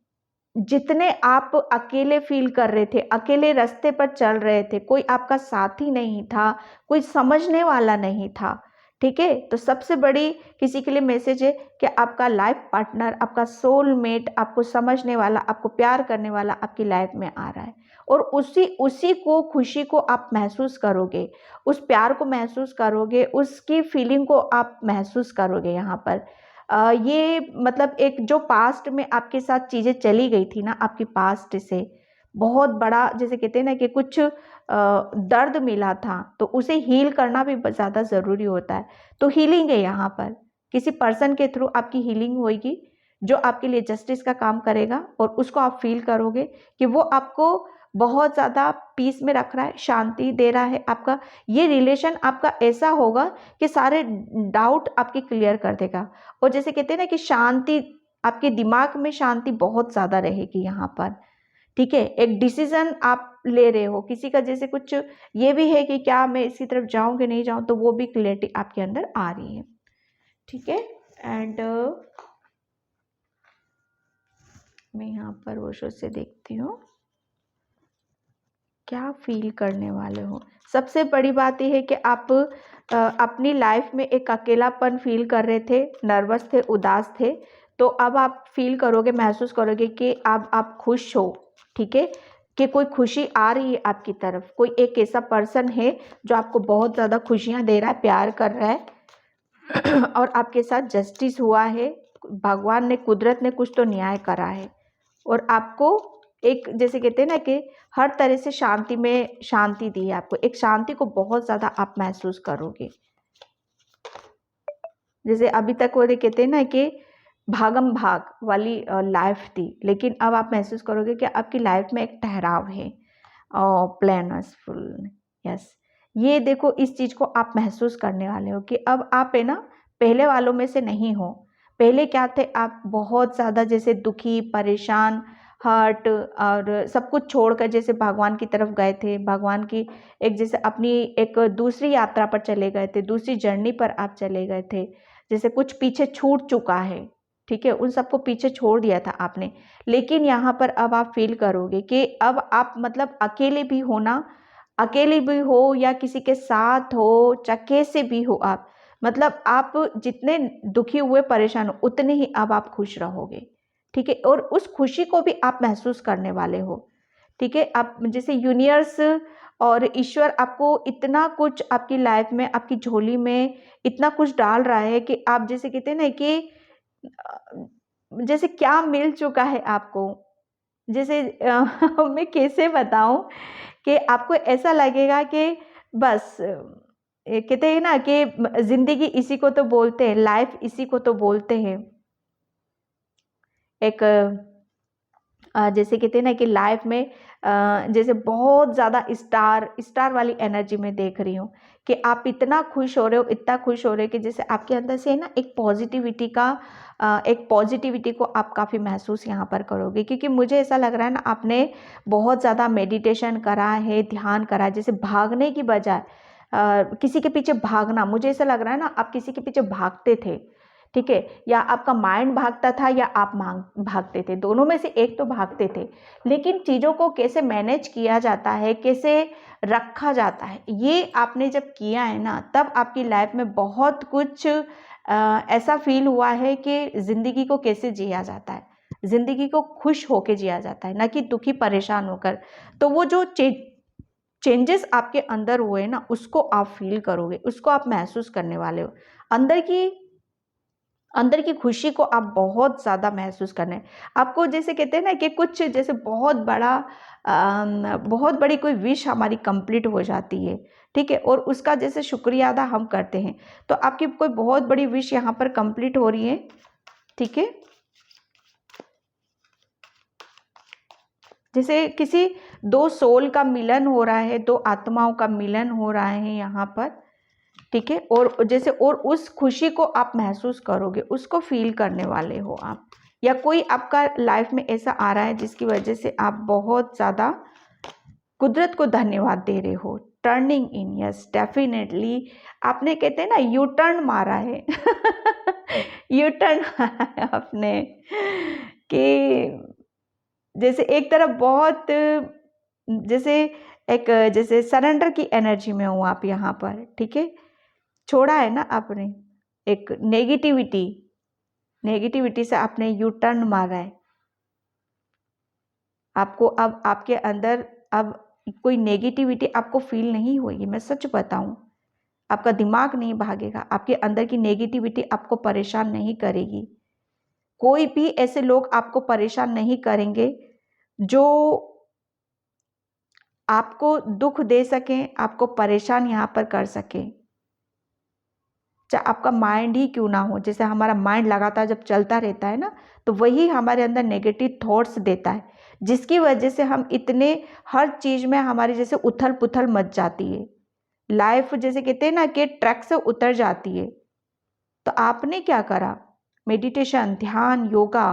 जितने आप अकेले फील कर रहे थे, अकेले रास्ते पर चल रहे थे, कोई आपका साथी नहीं था, कोई समझने वाला नहीं था। ठीक है, तो सबसे बड़ी किसी के लिए मैसेज है कि आपका लाइफ पार्टनर, आपका सोलमेट, आपको समझने वाला, आपको प्यार करने वाला आपकी लाइफ में आ रहा है। और उसी को, खुशी को आप महसूस करोगे, उस प्यार को महसूस करोगे, उसकी फीलिंग को आप महसूस करोगे यहाँ पर। ये मतलब एक जो पास्ट में आपके साथ चीज़ें चली गई थी ना, आपकी पास्ट से बहुत बड़ा, जैसे कहते हैं ना कि कुछ दर्द मिला था, तो उसे हील करना भी ज़्यादा ज़रूरी होता है। तो हीलिंग है यहाँ पर, किसी पर्सन के थ्रू आपकी हीलिंग होगी, जो आपके लिए जस्टिस का काम करेगा, और उसको आप फील करोगे कि वो आपको बहुत ज़्यादा पीस में रख रहा है, शांति दे रहा है। आपका ये रिलेशन आपका ऐसा होगा कि सारे डाउट आपके क्लियर कर देगा। और जैसे कहते हैं ना कि शांति, आपके दिमाग में शांति बहुत ज़्यादा रहेगी यहाँ पर। ठीक है, एक डिसीजन आप ले रहे हो, किसी का जैसे कुछ ये भी है कि क्या मैं इसी तरफ जाऊँ कि नहीं जाऊँ, तो वो भी क्लियरिटी आपके अंदर आ रही है। ठीक है, एंड मैं यहाँ पर ओशो से देखती हूँ क्या फील करने वाले हो। सबसे बड़ी बात यह है कि आप अपनी लाइफ में एक अकेलापन फील कर रहे थे, नर्वस थे, उदास थे, तो अब आप फील करोगे, महसूस करोगे कि अब आप खुश हो। ठीक है, कि कोई खुशी आ रही है आपकी तरफ, कोई एक ऐसा पर्सन है जो आपको बहुत ज़्यादा खुशियाँ दे रहा है, प्यार कर रहा है और आपके साथ जस्टिस हुआ है, भगवान ने, कुदरत ने कुछ तो न्याय करा है, और आपको एक जैसे कहते हैं ना कि हर तरह से शांति में शांति दी है आपको। एक शांति को बहुत ज़्यादा आप महसूस करोगे। जैसे अभी तक वो कहते हैं ना कि भागम भाग वाली लाइफ थी, लेकिन अब आप महसूस करोगे कि आपकी लाइफ में एक ठहराव है और प्लानसफुल। यस, ये देखो इस चीज़ को आप महसूस करने वाले हो कि अब आप है ना पहले वालों में से नहीं हो। पहले क्या थे आप बहुत ज़्यादा जैसे दुखी, परेशान, हर्ट और सब कुछ छोड़कर जैसे भगवान की तरफ गए थे। भगवान की एक जैसे अपनी एक दूसरी यात्रा पर चले गए थे, दूसरी जर्नी पर आप चले गए थे। जैसे कुछ पीछे छूट चुका है, ठीक है? उन सबको पीछे छोड़ दिया था आपने। लेकिन यहाँ पर अब आप फ़ील करोगे कि अब आप मतलब अकेले भी हो ना, अकेले भी हो या किसी के साथ हो, चाहे कैसे भी हो आप, मतलब आप जितने दुखी हुए, परेशान हो, उतने ही अब आप खुश रहोगे, ठीक है? और उस खुशी को भी आप महसूस करने वाले हो, ठीक है? आप जैसे यूनिवर्स और ईश्वर आपको इतना कुछ आपकी लाइफ में, आपकी झोली में इतना कुछ डाल रहा है कि आप जैसे कहते हैं ना कि जैसे क्या मिल चुका है आपको, जैसे मैं कैसे बताऊँ कि आपको ऐसा लगेगा कि बस कहते हैं ना कि ज़िंदगी इसी को तो बोलते हैं, लाइफ इसी को तो बोलते हैं। एक जैसे कहते हैं ना कि लाइफ में जैसे बहुत ज़्यादा स्टार स्टार वाली एनर्जी में देख रही हूँ कि आप इतना खुश हो रहे हो, इतना खुश हो रहे हो कि जैसे आपके अंदर से ना एक पॉजिटिविटी का एक पॉजिटिविटी को आप काफ़ी महसूस यहाँ पर करोगे, क्योंकि मुझे ऐसा लग रहा है ना आपने बहुत ज़्यादा मेडिटेशन करा है, ध्यान करा है, जैसे भागने की बजाय किसी के पीछे भागना, मुझे ऐसा लग रहा है ना आप किसी के पीछे भागते थे, ठीक है? या आपका माइंड भागता था या आप भागते थे, दोनों में से एक तो भागते थे। लेकिन चीज़ों को कैसे मैनेज किया जाता है, कैसे रखा जाता है, ये आपने जब किया है ना, तब आपकी लाइफ में बहुत कुछ ऐसा फ़ील हुआ है कि ज़िंदगी को कैसे जिया जाता है, ज़िंदगी को खुश होके जिया जाता है, ना कि दुखी परेशान होकर। तो वो जो चेंजेस आपके अंदर हुए ना, उसको आप फ़ील करोगे, उसको आप महसूस करने वाले हो। अंदर की अंदर की खुशी को आप बहुत ज़्यादा महसूस करने आपको जैसे कहते हैं ना कि कुछ जैसे बहुत बड़ा बहुत बड़ी कोई विश हमारी कंप्लीट हो जाती है, ठीक है? और उसका जैसे शुक्रिया अदा हम करते हैं, तो आपकी कोई बहुत बड़ी विश यहाँ पर कंप्लीट हो रही है, ठीक है? जैसे किसी दो सोल का मिलन हो रहा है, दो आत्माओं का मिलन हो रहा है यहाँ पर, ठीक है? और जैसे और उस खुशी को आप महसूस करोगे, उसको फ़ील करने वाले हो आप, या कोई आपका लाइफ में ऐसा आ रहा है जिसकी वजह से आप बहुत ज़्यादा कुदरत को धन्यवाद दे रहे हो। टर्निंग इन, यस डेफिनेटली आपने कहते हैं ना यू टर्न मारा है यू टर्न मारा है आपने कि जैसे एक तरफ बहुत जैसे एक जैसे सरेंडर की एनर्जी में हो आप यहाँ पर, ठीक है? छोड़ा है ना आपने एक नेगेटिविटी, नेगेटिविटी से आपने यू टर्न मारा है। आपको अब आपके अंदर अब कोई नेगेटिविटी आपको फील नहीं होगी, मैं सच बताऊं, आपका दिमाग नहीं भागेगा, आपके अंदर की नेगेटिविटी आपको परेशान नहीं करेगी। कोई भी ऐसे लोग आपको परेशान नहीं करेंगे जो आपको दुख दे सकें, आपको परेशान यहाँ पर कर सकें। चाहे आपका माइंड ही क्यों ना हो, जैसे हमारा माइंड लगातार जब चलता रहता है ना, तो वही हमारे अंदर नेगेटिव थॉट्स देता है, जिसकी वजह से हम इतने हर चीज़ में हमारी जैसे उथल पुथल मच जाती है, लाइफ जैसे कहते हैं ना कि ट्रैक से उतर जाती है। तो आपने क्या करा? मेडिटेशन, ध्यान, योगा,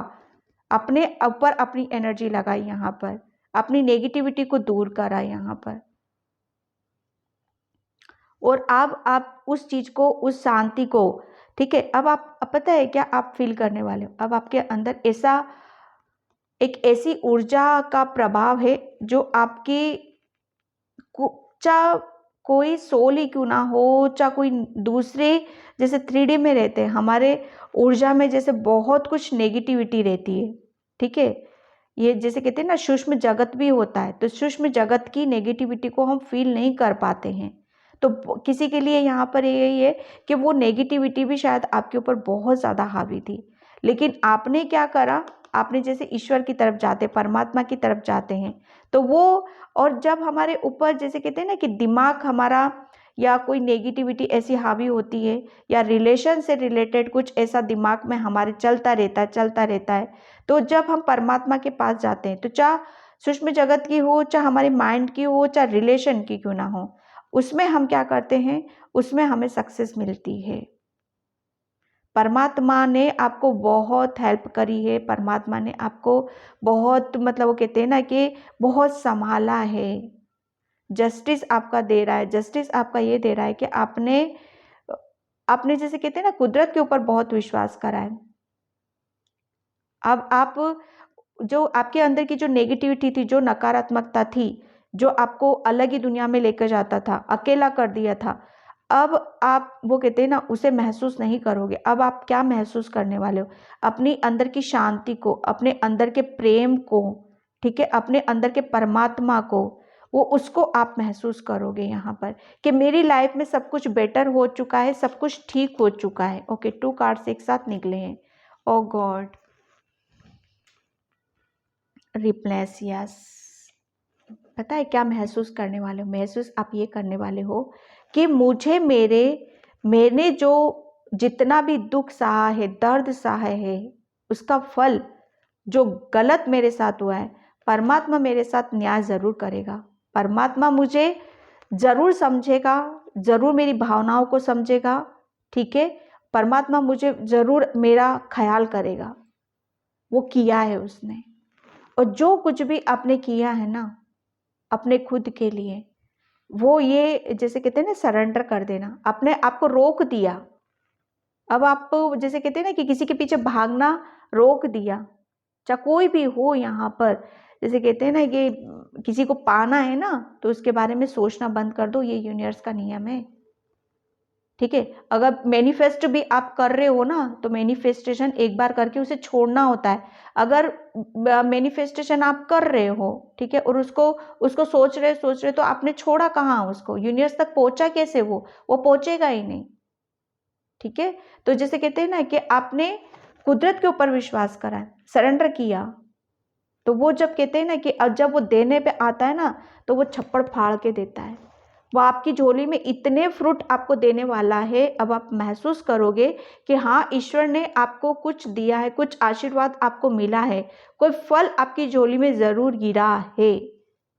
अपने ऊपर अपनी एनर्जी लगाई यहाँ पर, अपनी नेगेटिविटी को दूर करा यहाँ पर, और अब आप उस चीज़ को, उस शांति को, ठीक है? अब पता है क्या आप फील करने वाले हो? अब आपके अंदर ऐसा एक ऐसी ऊर्जा का प्रभाव है जो आपकी चाहे कोई सोल ही क्यों ना हो, चाहे कोई दूसरे जैसे 3D में रहते हैं, हमारे ऊर्जा में जैसे बहुत कुछ नेगेटिविटी रहती है, ठीक है? ये जैसे कहते हैं ना सूक्ष्म जगत भी होता है, तो सूक्ष्म जगत की नेगेटिविटी को हम फील नहीं कर पाते हैं। तो किसी के लिए यहाँ पर यही है कि वो नेगेटिविटी भी शायद आपके ऊपर बहुत ज़्यादा हावी थी, लेकिन आपने क्या करा, आपने जैसे ईश्वर की तरफ जाते, परमात्मा की तरफ जाते हैं, तो वो, और जब हमारे ऊपर जैसे कहते हैं ना कि दिमाग हमारा या कोई नेगेटिविटी ऐसी हावी होती है, या रिलेशन से रिलेटेड कुछ ऐसा दिमाग में हमारे चलता रहता है, तो जब हम परमात्मा के पास जाते हैं, तो चाहे सूक्ष्म जगत की हो, चाहे हमारे माइंड की हो, चाहे रिलेशन की क्यों ना हो, उसमें हम क्या करते हैं, उसमें हमें सक्सेस मिलती है। परमात्मा ने आपको बहुत हेल्प करी है, परमात्मा ने आपको बहुत मतलब वो कहते हैं ना कि बहुत संभाला है। जस्टिस आपका दे रहा है, जस्टिस आपका ये दे रहा है कि आपने आपने जैसे कहते हैं ना कुदरत के ऊपर बहुत विश्वास करा है। अब आप जो आपके अंदर की जो नेगेटिविटी थी, जो नकारात्मकता थी, जो आपको अलग ही दुनिया में लेकर जाता था, अकेला कर दिया था, अब आप वो कहते हैं ना उसे महसूस नहीं करोगे। अब आप क्या महसूस करने वाले हो? अपनी अंदर की शांति को, अपने अंदर के प्रेम को, ठीक है, अपने अंदर के परमात्मा को, वो उसको आप महसूस करोगे यहाँ पर कि मेरी लाइफ में सब कुछ बेटर हो चुका है, सब कुछ ठीक हो चुका है। ओके, 2 कार्ड्स एक साथ निकले हैं। ओ गॉड, रिप्लेस, यस। पता है क्या महसूस करने वाले हो? महसूस आप ये करने वाले हो कि मुझे मैंने जो जितना भी दुख सहा है, दर्द सहा है, उसका फल जो गलत मेरे साथ हुआ है, परमात्मा मेरे साथ न्याय ज़रूर करेगा। परमात्मा मुझे ज़रूर समझेगा, ज़रूर मेरी भावनाओं को समझेगा, ठीक है। परमात्मा मुझे ज़रूर मेरा ख्याल करेगा। वो किया है उसने। और जो कुछ भी आपने किया है ना अपने खुद के लिए, वो ये जैसे कहते हैं ना सरेंडर कर देना। आपने आपको रोक दिया, अब आप जैसे कहते हैं ना कि किसी के पीछे भागना रोक दिया, चाहे कोई भी हो यहाँ पर। जैसे कहते हैं ना कि किसी को पाना है ना तो उसके बारे में सोचना बंद कर दो, ये यूनिवर्स का नियम है, ठीक है। अगर मैनिफेस्ट भी आप कर रहे हो ना तो मैनिफेस्टेशन एक बार करके उसे छोड़ना होता है। अगर मैनिफेस्टेशन आप कर रहे हो, ठीक है, और उसको उसको सोच रहे तो आपने छोड़ा कहाँ उसको? यूनिवर्स तक पहुंचा कैसे? वो पहुंचेगा ही नहीं, ठीक है। तो जैसे कहते हैं ना कि आपने कुदरत के ऊपर विश्वास करा, सरेंडर किया, तो वो जब कहते हैं ना कि अब जब वो देने पे आता है ना तो वो छप्पड़ फाड़ के देता है। वो आपकी झोली में इतने फ्रूट आपको देने वाला है। अब आप महसूस करोगे कि हाँ, ईश्वर ने आपको कुछ दिया है, कुछ आशीर्वाद आपको मिला है, कोई फल आपकी झोली में ज़रूर गिरा है,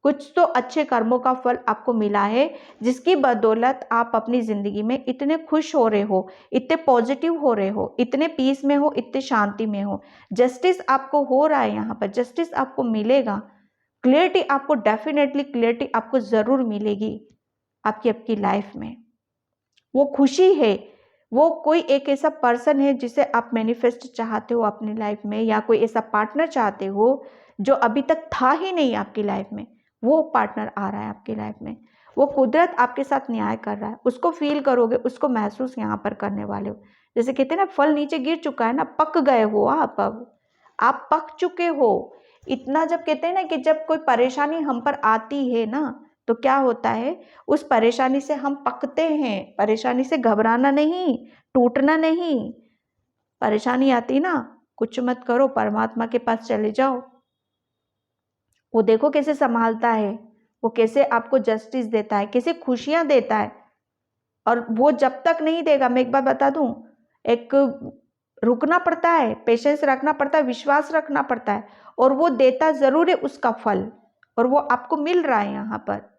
कुछ तो अच्छे कर्मों का फल आपको मिला है, जिसकी बदौलत आप अपनी ज़िंदगी में इतने खुश हो रहे हो, इतने पॉजिटिव हो रहे हो, इतने पीस में हो, इतने शांति में हो। जस्टिस आपको हो रहा है, यहाँ पर जस्टिस आपको मिलेगा। क्लियरिटी आपको, डेफिनेटली क्लियरिटी आपको ज़रूर मिलेगी आपकी लाइफ में। वो खुशी है, वो कोई एक ऐसा पर्सन है जिसे आप मैनिफेस्ट चाहते हो अपनी लाइफ में, या कोई ऐसा पार्टनर चाहते हो जो अभी तक था ही नहीं आपकी लाइफ में, वो पार्टनर आ रहा है आपकी लाइफ में। वो कुदरत आपके साथ न्याय कर रहा है, उसको फील करोगे, उसको महसूस यहाँ पर करने वाले हो। जैसे कहते हैं ना फल नीचे गिर चुका है ना, पक गए हो अब आप पक चुके हो। इतना जब कहते हैं ना कि जब कोई परेशानी हम पर आती है ना तो क्या होता है, उस परेशानी से हम पकते हैं। परेशानी से घबराना नहीं, टूटना नहीं। परेशानी आती ना, कुछ मत करो, परमात्मा के पास चले जाओ, वो देखो कैसे संभालता है, वो कैसे आपको जस्टिस देता है, कैसे खुशियां देता है। और वो जब तक नहीं देगा, मैं एक बात बता दूं, एक रुकना पड़ता है, पेशेंस रखना पड़ता है, विश्वास रखना पड़ता है, और वो देता जरूर है उसका फल, और वो आपको मिल रहा है यहाँ पर।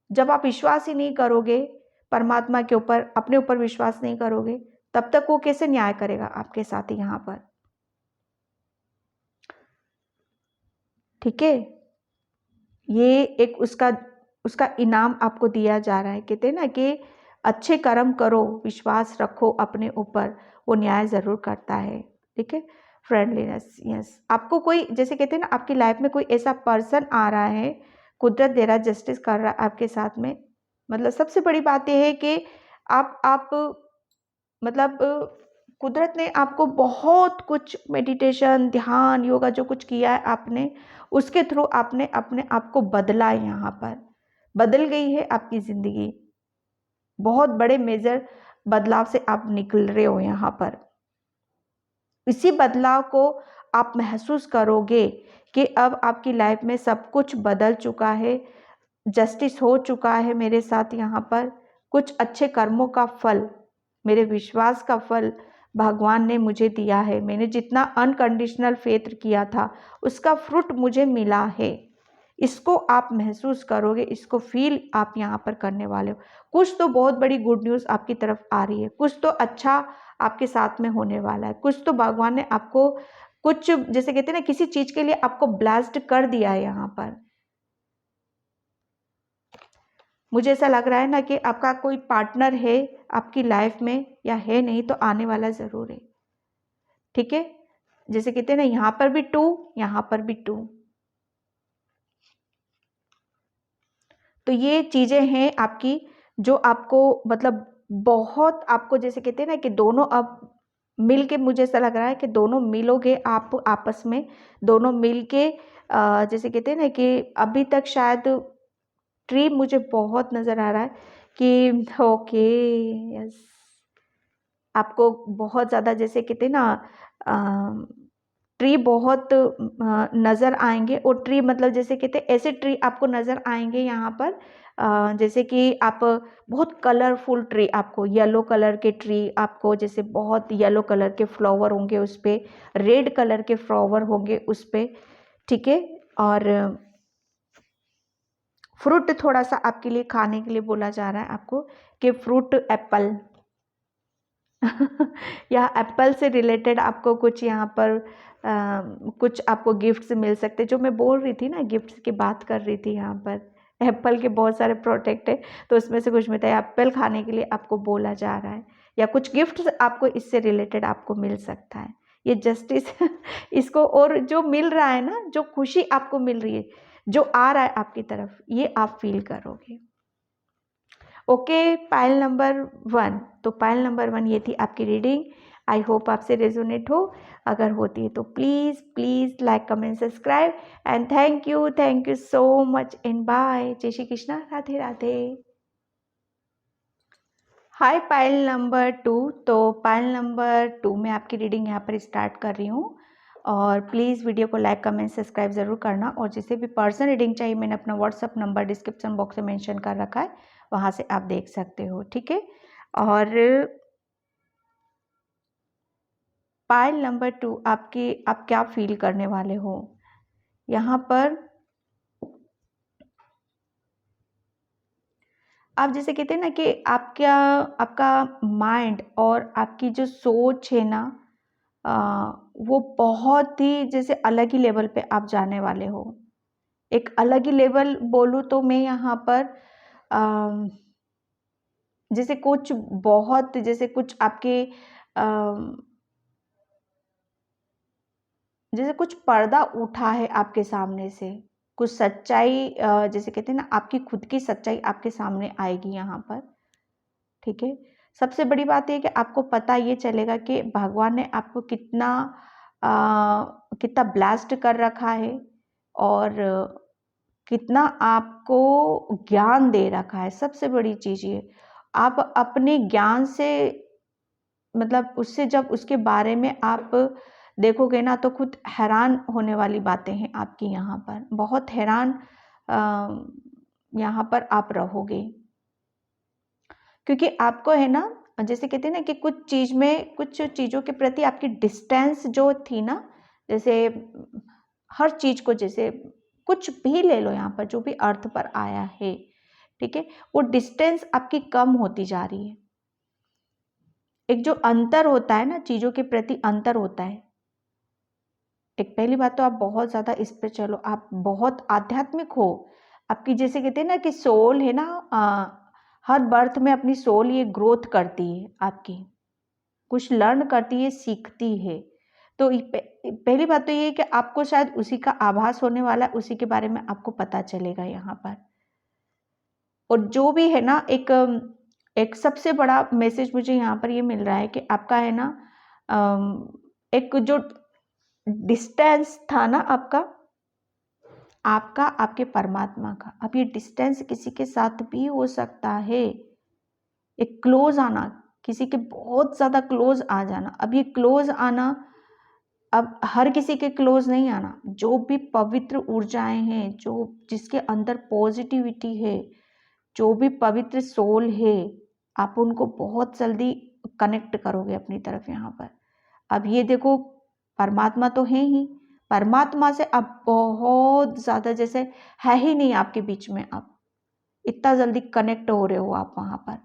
जब आप विश्वास ही नहीं करोगे परमात्मा के ऊपर, अपने ऊपर विश्वास नहीं करोगे, तब तक वो कैसे न्याय करेगा आपके साथ यहाँ पर? ठीक है, ये एक उसका उसका इनाम आपको दिया जा रहा है। कहते हैं ना कि अच्छे कर्म करो, विश्वास रखो अपने ऊपर, वो न्याय जरूर करता है, ठीक है। Friendliness, yes. आपको कोई जैसे कहते हैं ना आपकी लाइफ में कोई ऐसा पर्सन आ रहा है, कुदरत दे रहा है, जस्टिस कर रहा है आपके साथ में। मतलब सबसे बड़ी बात यह है कि आप मतलब कुदरत ने आपको बहुत कुछ मेडिटेशन, ध्यान, योगा जो कुछ किया है आपने, उसके थ्रू आपने अपने आप को बदला है। यहाँ पर बदल गई है आपकी ज़िंदगी, बहुत बड़े मेजर बदलाव से आप निकल रहे हो यहाँ पर। इसी बदलाव को आप महसूस करोगे कि अब आपकी लाइफ में सब कुछ बदल चुका है, जस्टिस हो चुका है मेरे साथ यहाँ पर। कुछ अच्छे कर्मों का फल, मेरे विश्वास का फल भगवान ने मुझे दिया है। मैंने जितना अनकंडीशनल फेथ किया था उसका फ्रूट मुझे मिला है। इसको आप महसूस करोगे, इसको फील आप यहाँ पर करने वाले हो। कुछ तो बहुत बड़ी गुड न्यूज़ आपकी तरफ आ रही है, कुछ तो अच्छा आपके साथ में होने वाला है, कुछ तो भगवान ने आपको कुछ, जैसे कहते हैं ना, किसी चीज के लिए आपको ब्लेस्ड कर दिया है यहाँ पर। मुझे ऐसा लग रहा है ना कि आपका कोई पार्टनर है आपकी लाइफ में, या है नहीं तो आने वाला जरूर है। ठीक है, जैसे कहते हैं ना, यहाँ पर भी 2, यहाँ पर भी 2। तो ये चीजें हैं आपकी, जो आपको मतलब बहुत आपको, जैसे कहते हैं ना कि दोनों अब मिल के, मुझे ऐसा लग रहा है कि दोनों मिलोगे आप आपस में, दोनों मिल के जैसे कहते हैं ना कि अभी तक शायद ट्री मुझे बहुत नज़र आ रहा है कि ओके, यस, आपको बहुत ज़्यादा, जैसे कहते हैं ना, ट्री बहुत नज़र आएंगे। और ट्री मतलब जैसे कहते हैं ऐसे ट्री आपको नज़र आएंगे यहाँ पर, जैसे कि आप बहुत कलरफुल ट्री, आपको येलो कलर के ट्री, आपको जैसे बहुत येलो कलर के फ्लावर होंगे उस पर, रेड कलर के फ्लावर होंगे उस पर। ठीक है, और फ्रूट थोड़ा सा आपके लिए खाने के लिए बोला जा रहा है आपको, कि फ्रूट एप्पल या एप्पल से रिलेटेड आपको कुछ यहाँ पर कुछ आपको गिफ्ट्स मिल सकते, जो मैं बोल रही थी ना, गिफ्ट्स की बात कर रही थी। यहाँ पर एप्पल के बहुत सारे प्रोडक्ट है, तो उसमें से कुछ मिलता है, एप्पल खाने के लिए आपको बोला जा रहा है, या कुछ गिफ्ट्स आपको इससे रिलेटेड आपको मिल सकता है। ये जस्टिस इसको, और जो मिल रहा है ना, जो खुशी आपको मिल रही है, जो आ रहा है आपकी तरफ, ये आप फील करोगे। Okay, pile number 1। तो पाइल नंबर 1 ये थी आपकी रीडिंग। आई होप आपसे रेजोनेट हो। अगर होती है तो please please like, comment, subscribe, and thank you so much and bye. जय Shri Krishna, Radhe Radhe. Hi pile number 2। तो पाइल नंबर 2 में आपकी रीडिंग यहाँ पर स्टार्ट कर रही हूँ, और प्लीज़ वीडियो को लाइक, कमेंट, सब्सक्राइब ज़रूर करना। और जिसे भी पर्सनल रीडिंग चाहिए, मैंने अपना व्हाट्सअप नंबर डिस्क्रिप्शन बॉक्स में मेंशन कर रखा है, वहाँ से आप देख सकते हो। ठीक है, और पाइल नंबर 2 आपकी, आप क्या फील करने वाले हो यहाँ पर। आप जैसे कहते हैं ना कि आपका आपका माइंड और आपकी जो सोच है ना, वो बहुत ही जैसे अलग ही लेवल पे आप जाने वाले हो। एक अलग ही लेवल बोलूँ तो मैं यहाँ पर, जैसे कुछ बहुत, जैसे कुछ आपके जैसे कुछ पर्दा उठा है आपके सामने से, कुछ सच्चाई, जैसे कहते हैं ना, आपकी खुद की सच्चाई आपके सामने आएगी यहाँ पर। ठीक है, सबसे बड़ी बात ये कि आपको पता ये चलेगा कि भगवान ने आपको कितना कितना ब्लेस्ड कर रखा है, और कितना आपको ज्ञान दे रखा है। सबसे बड़ी चीज़ ये, आप अपने ज्ञान से, मतलब उससे जब उसके बारे में आप देखोगे ना, तो खुद हैरान होने वाली बातें हैं आपकी यहाँ पर, बहुत हैरान यहाँ पर आप रहोगे। क्योंकि आपको है ना, जैसे कहते हैं ना कि कुछ चीज़ में, कुछ चीज़ों के प्रति आपकी डिस्टेंस जो थी ना, जैसे हर चीज़ को, जैसे कुछ भी ले लो यहाँ पर, जो भी अर्थ पर आया है, ठीक है, वो डिस्टेंस आपकी कम होती जा रही है। एक जो अंतर होता है ना, चीज़ों के प्रति अंतर होता है। एक पहली बात तो आप बहुत ज़्यादा इस पे चलो, आप बहुत आध्यात्मिक हो। आपकी जैसे कहते हैं ना कि सोल है ना, हर बर्थ में अपनी सोल ये ग्रोथ करती है आपकी, कुछ लर्न करती है, सीखती है। तो पहली बात तो ये है कि आपको शायद उसी का आभास होने वाला है, उसी के बारे में आपको पता चलेगा यहाँ पर। और जो भी है ना, एक सबसे बड़ा मैसेज मुझे यहाँ पर ये मिल रहा है कि आपका है ना, एक जो डिस्टेंस था ना आपका आपके परमात्मा का, अब ये डिस्टेंस किसी के साथ भी हो सकता है। एक क्लोज आना, किसी के बहुत ज़्यादा क्लोज आ जाना। अब ये क्लोज आना, अब हर किसी के क्लोज नहीं आना। जो भी पवित्र ऊर्जाएं हैं, जो जिसके अंदर पॉजिटिविटी है, जो भी पवित्र सोल है, आप उनको बहुत जल्दी कनेक्ट करोगे अपनी तरफ यहाँ पर। अब ये देखो, परमात्मा तो है ही, परमात्मा से आप बहुत ज़्यादा जैसे है ही नहीं आपके बीच में, आप इतना जल्दी कनेक्ट हो रहे हो आप वहाँ पर।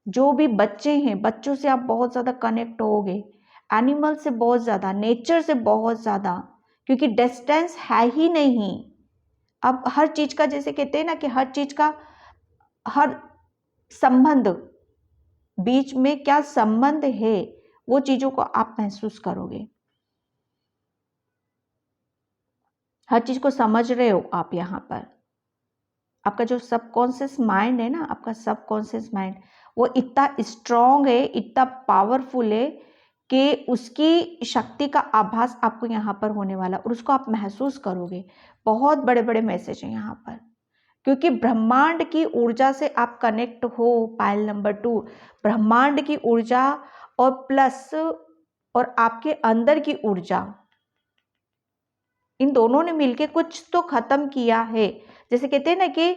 जो भी बच्चे हैं, बच्चों से आप बहुत ज़्यादा कनेक्ट होगे, एनिमल से बहुत ज़्यादा, नेचर से बहुत ज़्यादा, क्योंकि डिस्टेंस है ही नहीं। अब हर चीज़ का जैसे कहते हैं ना कि हर चीज़ का हर संबंध, बीच में क्या संबंध है, वो चीज़ों को आप महसूस करोगे। हर चीज़ को समझ रहे हो आप यहाँ पर। आपका जो सबकॉन्शियस माइंड है ना, आपका सबकॉन्शियस माइंड वो इतना स्ट्रॉन्ग है, इतना पावरफुल है कि उसकी शक्ति का आभास आपको यहाँ पर होने वाला, और उसको आप महसूस करोगे। बहुत बड़े बड़े मैसेज हैं यहाँ पर, क्योंकि ब्रह्मांड की ऊर्जा से आप कनेक्ट हो। पायल नंबर 2, ब्रह्मांड की ऊर्जा और प्लस और आपके अंदर की ऊर्जा, इन दोनों ने मिलके कुछ तो खत्म किया है। जैसे कहते हैं ना कि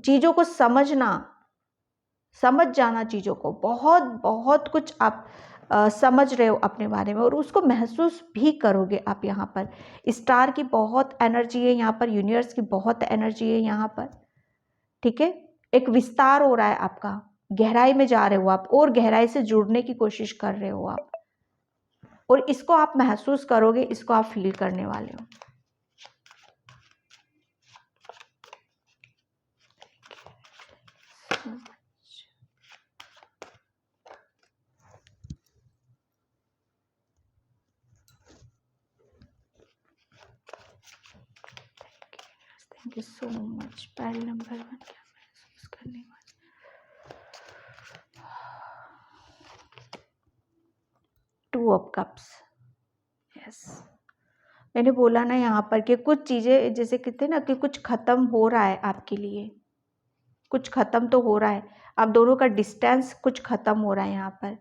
चीज़ों को समझना, समझ जाना चीज़ों को, बहुत बहुत कुछ आप समझ रहे हो अपने बारे में, और उसको महसूस भी करोगे आप यहाँ पर। स्टार की बहुत एनर्जी है यहाँ पर, यूनिवर्स की बहुत एनर्जी है यहाँ पर, ठीक है। एक विस्तार हो रहा है आपका, गहराई में जा रहे हो आप, और गहराई से जुड़ने की कोशिश कर रहे हो आप, और इसको आप महसूस करोगे, इसको आप फील करने वाले हो। Thank you so much. पहल नंबर 1 क्या महसूस करने वाले? 2 ऑफ कप्स। यस, मैंने बोला ना यहाँ पर कि कुछ चीज़ें जैसे कहते हैं ना कि कुछ ख़त्म हो रहा है आपके लिए, कुछ ख़त्म तो हो रहा है। आप दोनों का डिस्टेंस कुछ ख़त्म हो रहा है यहाँ पर।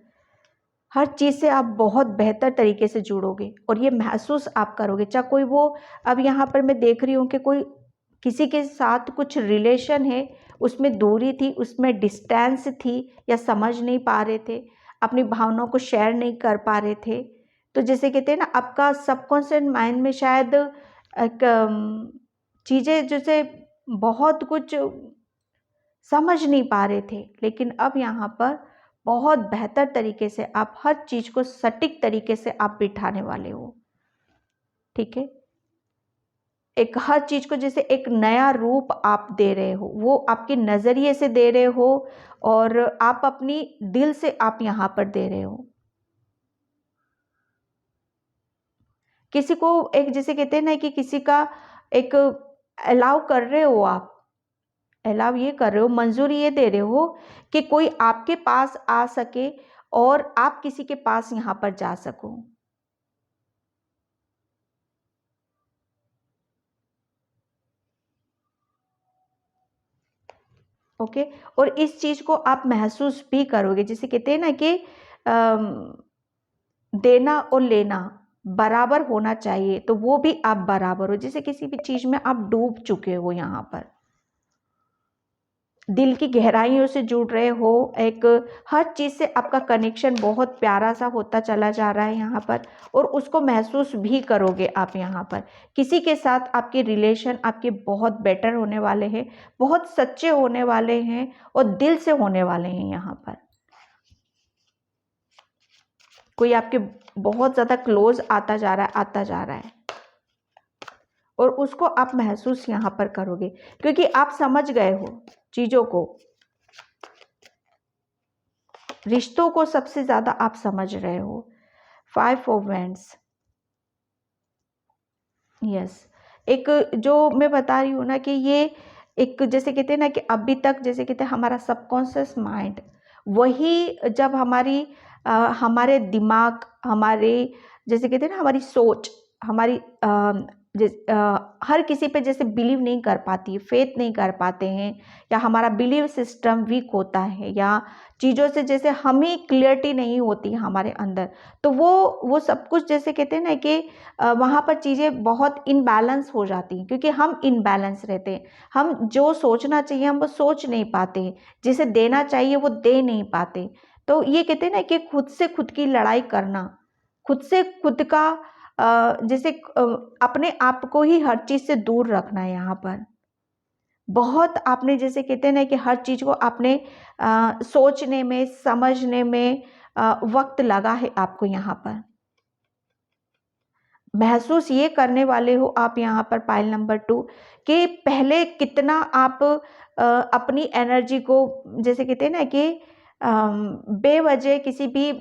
हर चीज़ से आप बहुत बेहतर तरीके से जुड़ोगे, और ये महसूस आप करोगे। चाहे कोई वो, अब यहाँ पर मैं देख रही हूँ कि कोई किसी के साथ कुछ रिलेशन है, उसमें दूरी थी, उसमें डिस्टेंस थी, या समझ नहीं पा रहे थे, अपनी भावनाओं को शेयर नहीं कर पा रहे थे। तो जैसे कहते हैं ना, आपका सबकॉन्शियस माइंड में शायद एक चीज़ें जैसे बहुत कुछ समझ नहीं पा रहे थे, लेकिन अब यहाँ पर बहुत बेहतर तरीके से आप हर चीज़ को सटीक तरीके से आप बिठाने वाले हो, ठीक है। एक हर चीज़ को जैसे एक नया रूप आप दे रहे हो, वो आपके नज़रिए से दे रहे हो, और आप अपनी दिल से आप यहाँ पर दे रहे हो। किसी को एक जैसे कहते हैं ना कि किसी का एक अलाउ कर रहे हो, आप अलाउ ये कर रहे हो, मंजूरी ये दे रहे हो कि कोई आपके पास आ सके और आप किसी के पास यहाँ पर जा सको। ओके, और इस चीज़ को आप महसूस भी करोगे। जैसे कहते हैं ना कि देना और लेना बराबर होना चाहिए, तो वो भी आप बराबर हो। जैसे किसी भी चीज़ में आप डूब चुके हो, यहाँ पर दिल की गहराइयों से जुड़ रहे हो, एक हर चीज़ से आपका कनेक्शन बहुत प्यारा सा होता चला जा रहा है यहाँ पर, और उसको महसूस भी करोगे आप यहाँ पर। किसी के साथ आपके रिलेशन आपके बहुत बेटर होने वाले हैं, बहुत सच्चे होने वाले हैं, और दिल से होने वाले हैं यहाँ पर। कोई आपके बहुत ज़्यादा क्लोज आता जा रहा है, आता जा रहा है, और उसको आप महसूस यहाँ पर करोगे, क्योंकि आप समझ गए हो चीज़ों को, रिश्तों को सबसे ज़्यादा आप समझ रहे हो। 5 ऑफ वैंड्स। यस, एक जो मैं बता रही हूँ ना कि ये एक जैसे कहते हैं ना कि अभी तक जैसे कहते हैं हमारा सबकॉन्शियस माइंड, वही जब हमारे दिमाग, हमारे जैसे कहते हैं ना हमारी सोच, हमारी हर किसी पे जैसे बिलीव नहीं कर पाती, फेथ नहीं कर पाते हैं, या हमारा बिलीव सिस्टम वीक होता है, या चीज़ों से जैसे हमें क्लियरिटी नहीं होती हमारे अंदर, तो वो सब कुछ जैसे कहते हैं ना कि वहाँ पर चीज़ें बहुत इनबैलेंस हो जाती हैं, क्योंकि हम इनबैलेंस रहते हैं। हम जो सोचना चाहिए हम वो सोच नहीं पाते, जिसे देना चाहिए वो दे नहीं पाते। तो ये कहते हैं ना कि खुद से खुद की लड़ाई करना, खुद से खुद का जैसे अपने आप को ही हर चीज़ से दूर रखना है यहाँ पर। बहुत आपने जैसे कहते हैं ना कि हर चीज़ को आपने सोचने में, समझने में वक्त लगा है आपको यहाँ पर। महसूस ये करने वाले हो आप यहाँ पर पाइल नंबर 2 कि पहले कितना आप अपनी एनर्जी को जैसे कहते हैं ना कि बेवजह किसी भी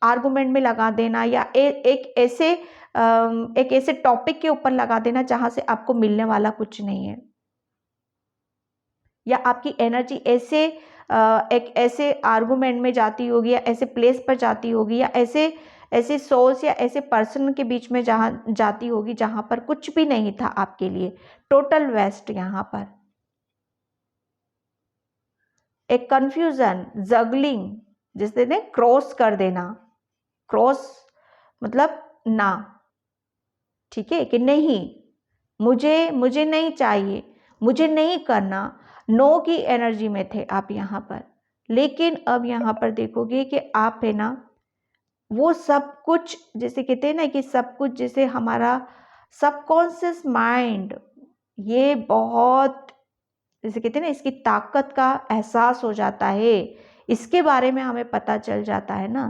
आर्गुमेंट में लगा देना या एक ऐसे टॉपिक के ऊपर लगा देना जहाँ से आपको मिलने वाला कुछ नहीं है, या आपकी एनर्जी एक ऐसे आर्गुमेंट में जाती होगी या ऐसे प्लेस पर जाती होगी या ऐसे सोल्स या ऐसे पर्सन के बीच में जहाँ जाती होगी जहाँ पर कुछ भी नहीं था आपके लिए, टोटल वेस्ट। यहाँ पर एक कंफ्यूजन, जगलिंग, जिसे ने क्रॉस कर देना, क्रॉस मतलब ना, ठीक है कि नहीं, मुझे नहीं चाहिए, मुझे नहीं करना, नो की एनर्जी में थे आप यहाँ पर। लेकिन अब यहाँ पर देखोगे कि आप है ना वो सब कुछ जैसे कहते हैं ना कि सब कुछ जैसे हमारा सबकॉन्शियस माइंड, ये बहुत जैसे कहते हैं ना इसकी ताकत का एहसास हो जाता है, इसके बारे में हमें पता चल जाता है ना,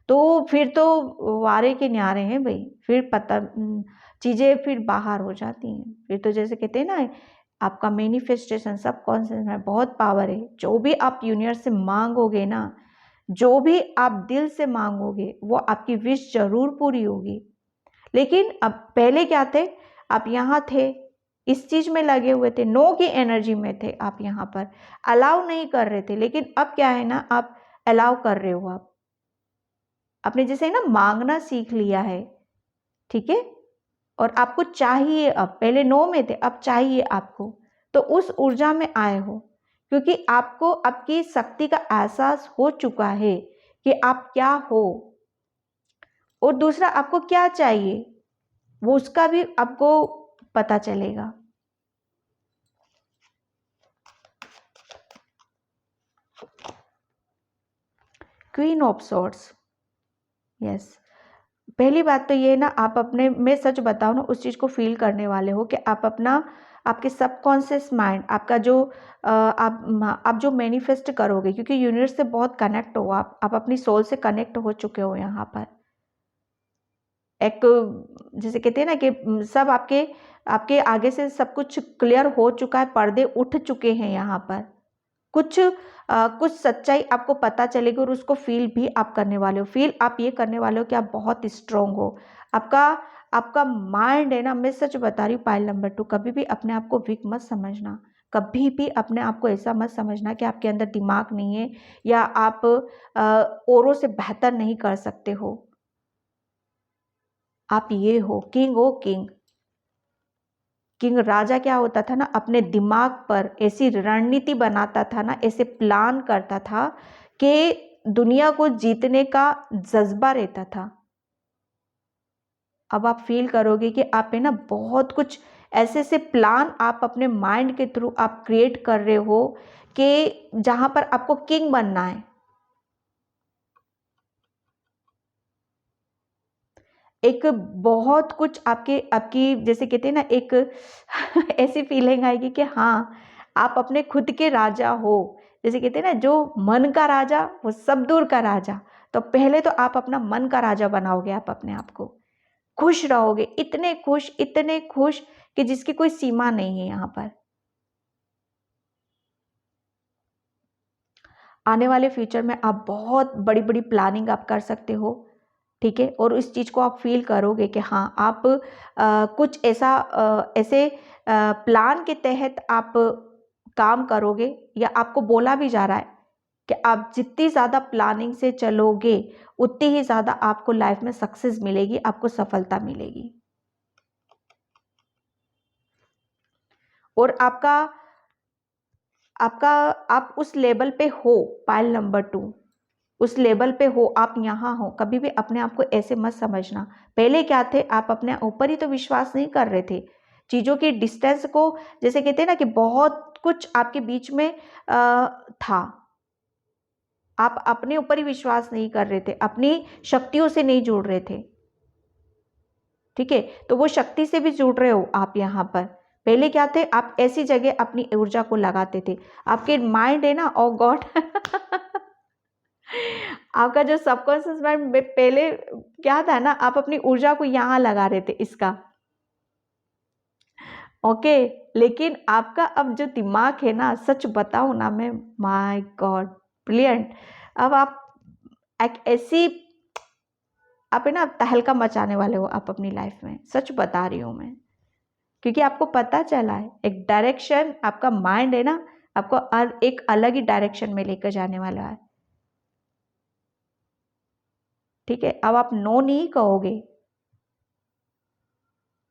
तो फिर तो वारे के न्यारे हैं भाई, फिर पता चीज़ें फिर बाहर हो जाती हैं। फिर तो जैसे कहते हैं ना आपका मैनिफेस्टेशन सबकॉन्शियस में बहुत पावर है। जो भी आप यूनिवर्स से मांगोगे ना, जो भी आप दिल से मांगोगे वो आपकी विश जरूर पूरी होगी। लेकिन अब पहले क्या थे, आप यहाँ थे, इस चीज में लगे हुए थे, नो की एनर्जी में थे आप, यहाँ पर अलाउ नहीं कर रहे थे। लेकिन अब क्या है ना, आप अलाउ कर रहे हो। आप आपने जैसे ना मांगना सीख लिया है, ठीक है, और आपको चाहिए, अब पहले नो में थे अब चाहिए आपको, तो उस ऊर्जा में आए हो क्योंकि आपको आपकी शक्ति का एहसास हो चुका है कि आप क्या हो, और दूसरा आपको क्या चाहिए वो उसका भी आपको पता चलेगा। क्वीन ऑफ सॉर्ड्स, यस, पहली बात तो ये है ना, आप अपने, मैं सच बताऊं ना, उस चीज़ को फील करने वाले हो कि आप अपना, आपके सबकॉन्शियस माइंड, आपका जो आप जो मैनिफेस्ट करोगे, क्योंकि यूनिवर्स से बहुत कनेक्ट हो आप अपनी सोल से कनेक्ट हो चुके हो यहाँ पर। एक जैसे कहते हैं ना कि सब आपके आपके आगे से सब कुछ क्लियर हो चुका है, पर्दे उठ चुके हैं यहाँ पर। कुछ सच्चाई आपको पता चलेगी और उसको फील भी आप करने वाले हो। फील आप ये करने वाले हो कि आप बहुत स्ट्रोंग हो। आपका आपका माइंड है ना, मैं सच बता रही हूँ पाइल नंबर 2, कभी भी अपने आप को वीक मत समझना, कभी भी अपने आप को ऐसा मत समझना कि आपके अंदर दिमाग नहीं है या आप औरों से बेहतर नहीं कर सकते हो। आप ये हो किंग, हो किंग। किंग राजा क्या होता था ना, अपने दिमाग पर ऐसी रणनीति बनाता था ना, ऐसे प्लान करता था कि दुनिया को जीतने का जज्बा रहता था। अब आप फील करोगे कि आप है ना बहुत कुछ ऐसे ऐसे प्लान आप अपने माइंड के थ्रू आप क्रिएट कर रहे हो कि जहां पर आपको किंग बनना है। एक बहुत कुछ आपके आपकी जैसे कहते हैं ना एक ऐसी फीलिंग आएगी कि हाँ आप अपने खुद के राजा हो। जैसे कहते हैं ना जो मन का राजा वो सब दूर का राजा, तो पहले तो आप अपना मन का राजा बनाओगे। आप अपने आप को खुश रहोगे, इतने खुश कि जिसकी कोई सीमा नहीं है। यहाँ पर आने वाले फ्यूचर में आप बहुत बड़ी बड़ी प्लानिंग आप कर सकते हो, ठीक है, और इस चीज़ को आप फील करोगे कि हाँ आप कुछ ऐसे प्लान के तहत आप काम करोगे, या आपको बोला भी जा रहा है कि आप जितनी ज़्यादा प्लानिंग से चलोगे उतनी ही ज़्यादा आपको लाइफ में सक्सेस मिलेगी, आपको सफलता मिलेगी। और आपका आपका आप उस लेवल पे हो, पाइल नंबर 2 उस लेवल पे हो, आप यहाँ हो। कभी भी अपने आप को ऐसे मत समझना। पहले क्या थे, आप अपने ऊपर ही तो विश्वास नहीं कर रहे थे, चीज़ों की डिस्टेंस को जैसे कहते हैं ना कि बहुत कुछ आपके बीच में था। आप अपने ऊपर ही विश्वास नहीं कर रहे थे, अपनी शक्तियों से नहीं जुड़ रहे थे। ठीक है, तो वो शक्ति से भी जुड़ रहे हो आप यहाँ पर। पहले क्या थे, आप ऐसी जगह अपनी ऊर्जा को लगाते थे। आपके माइंड है ना, ओ गॉड आपका जो सबकॉन्शियस माइंड पहले क्या था ना, आप अपनी ऊर्जा को यहाँ लगा रहे थे इसका, ओके। लेकिन आपका अब जो दिमाग है ना, सच बताऊं ना मैं, माय गॉड ब्रिलियंट। अब आप एक ऐसी, आप है ना तहलका मचाने वाले हो आप अपनी लाइफ में, सच बता रही हूँ मैं, क्योंकि आपको पता चला है एक डायरेक्शन, आपका माइंड है ना आपको एक अलग ही डायरेक्शन में लेकर जाने वाला है। ठीक है, अब आप नो नहीं कहोगे।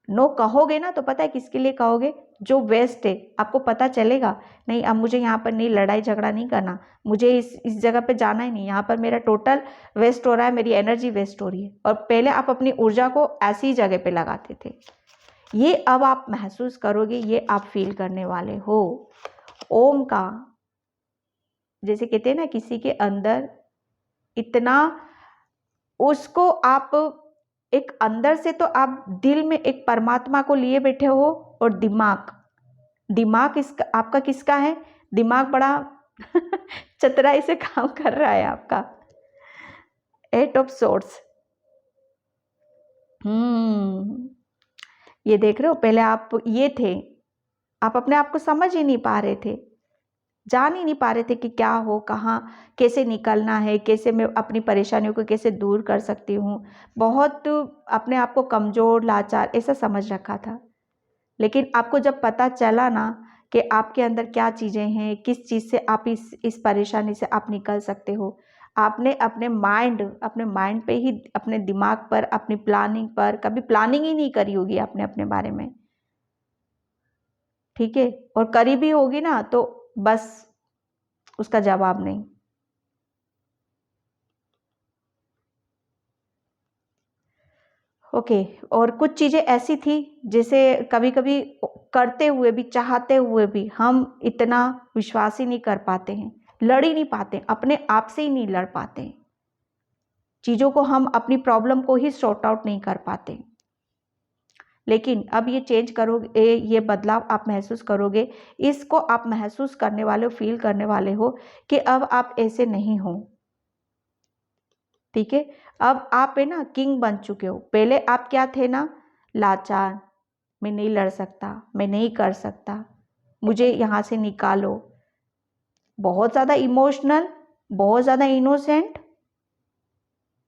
नो कहोगे ना तो पता है किसके लिए कहोगे, जो वेस्ट है। आपको पता चलेगा नहीं, अब मुझे यहाँ पर नहीं लड़ाई झगड़ा नहीं करना, मुझे इस जगह पे जाना ही नहीं, यहाँ पर मेरा टोटल वेस्ट हो रहा है, मेरी एनर्जी वेस्ट हो रही है। और पहले आप अपनी ऊर्जा को ऐसी जगह पे लगाते थे। ये अब आप महसूस करोगे, ये आप फील करने वाले हो। ओम का, जैसे कहते हैं ना किसी के अंदर इतना, उसको आप एक अंदर से तो आप दिल में एक परमात्मा को लिए बैठे हो, और दिमाग इसका आपका किसका है, दिमाग बड़ा चतुराई से काम कर रहा है आपका। 8 ऑफ सोर्ड्स। ये देख रहे हो, पहले आप ये थे, आप अपने आप को समझ ही नहीं पा रहे थे, जान ही नहीं पा रहे थे कि क्या हो, कहाँ कैसे निकलना है, कैसे मैं अपनी परेशानियों को कैसे दूर कर सकती हूँ। बहुत अपने आप को कमज़ोर, लाचार ऐसा समझ रखा था। लेकिन आपको जब पता चला ना कि आपके अंदर क्या चीज़ें हैं, किस चीज़ से आप इस परेशानी से आप निकल सकते हो, आपने अपने माइंड पे ही, अपने दिमाग पर, अपनी प्लानिंग पर, कभी प्लानिंग ही नहीं करी होगी आपने अपने बारे में। ठीक है, और करी भी होगी ना तो बस उसका जवाब नहीं। ओके, और कुछ चीज़ें ऐसी थी जैसे कभी कभी करते हुए भी, चाहते हुए भी हम इतना विश्वास ही नहीं कर पाते हैं, लड़ ही नहीं पाते, अपने आप से ही नहीं लड़ पाते, चीज़ों को हम अपनी प्रॉब्लम को ही सॉर्ट आउट नहीं कर पाते। लेकिन अब ये चेंज करोगे, ये बदलाव आप महसूस करोगे, इसको आप महसूस करने वाले हो, फील करने वाले हो कि अब आप ऐसे नहीं हो। ठीक है, अब आप है ना किंग बन चुके हो। पहले आप क्या थे ना, लाचार, मैं नहीं लड़ सकता, मैं नहीं कर सकता, मुझे यहाँ से निकालो, बहुत ज़्यादा इमोशनल, बहुत ज़्यादा इनोसेंट,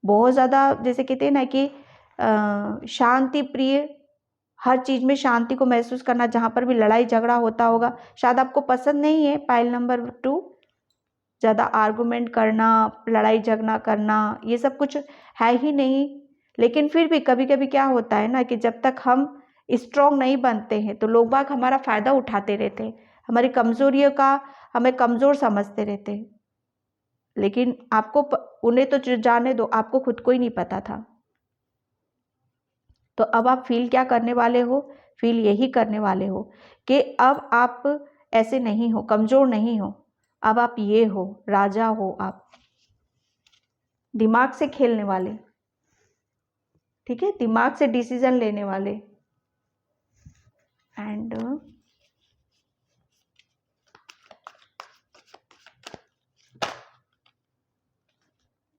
बहुत ज़्यादा जैसे कहते हैं ना कि शांति प्रिय, हर चीज़ में शांति को महसूस करना, जहाँ पर भी लड़ाई झगड़ा होता होगा शायद आपको पसंद नहीं है। पाइल नंबर 2, ज़्यादा आर्गुमेंट करना, लड़ाई झगड़ा करना, ये सब कुछ है ही नहीं। लेकिन फिर भी कभी कभी क्या होता है ना कि जब तक हम स्ट्रॉन्ग नहीं बनते हैं तो लोग बाग हमारा फ़ायदा उठाते रहते हैं, हमारी कमज़ोरियों का हमें कमज़ोर समझते रहते हैं। लेकिन आपको उन्हें तो जाने दो, आपको खुद को ही नहीं पता था। तो अब आप फील क्या करने वाले हो, फील यही करने वाले हो कि अब आप ऐसे नहीं हो, कमज़ोर नहीं हो, अब आप ये हो, राजा हो आप, दिमाग से खेलने वाले। ठीक है, दिमाग से डिसीजन लेने वाले। एंड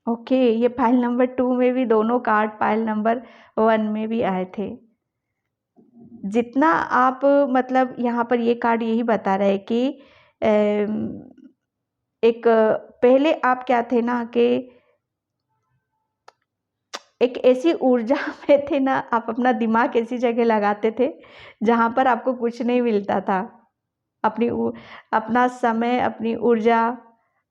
ओके, ये फाइल नंबर 2 में भी दोनों कार्ड फाइल नंबर 1 में भी आए थे। जितना आप मतलब यहाँ पर ये कार्ड यही बता रहा है कि एक पहले आप क्या थे ना कि एक ऐसी ऊर्जा में थे ना, आप अपना दिमाग ऐसी जगह लगाते थे जहाँ पर आपको कुछ नहीं मिलता था, अपना समय, अपनी ऊर्जा।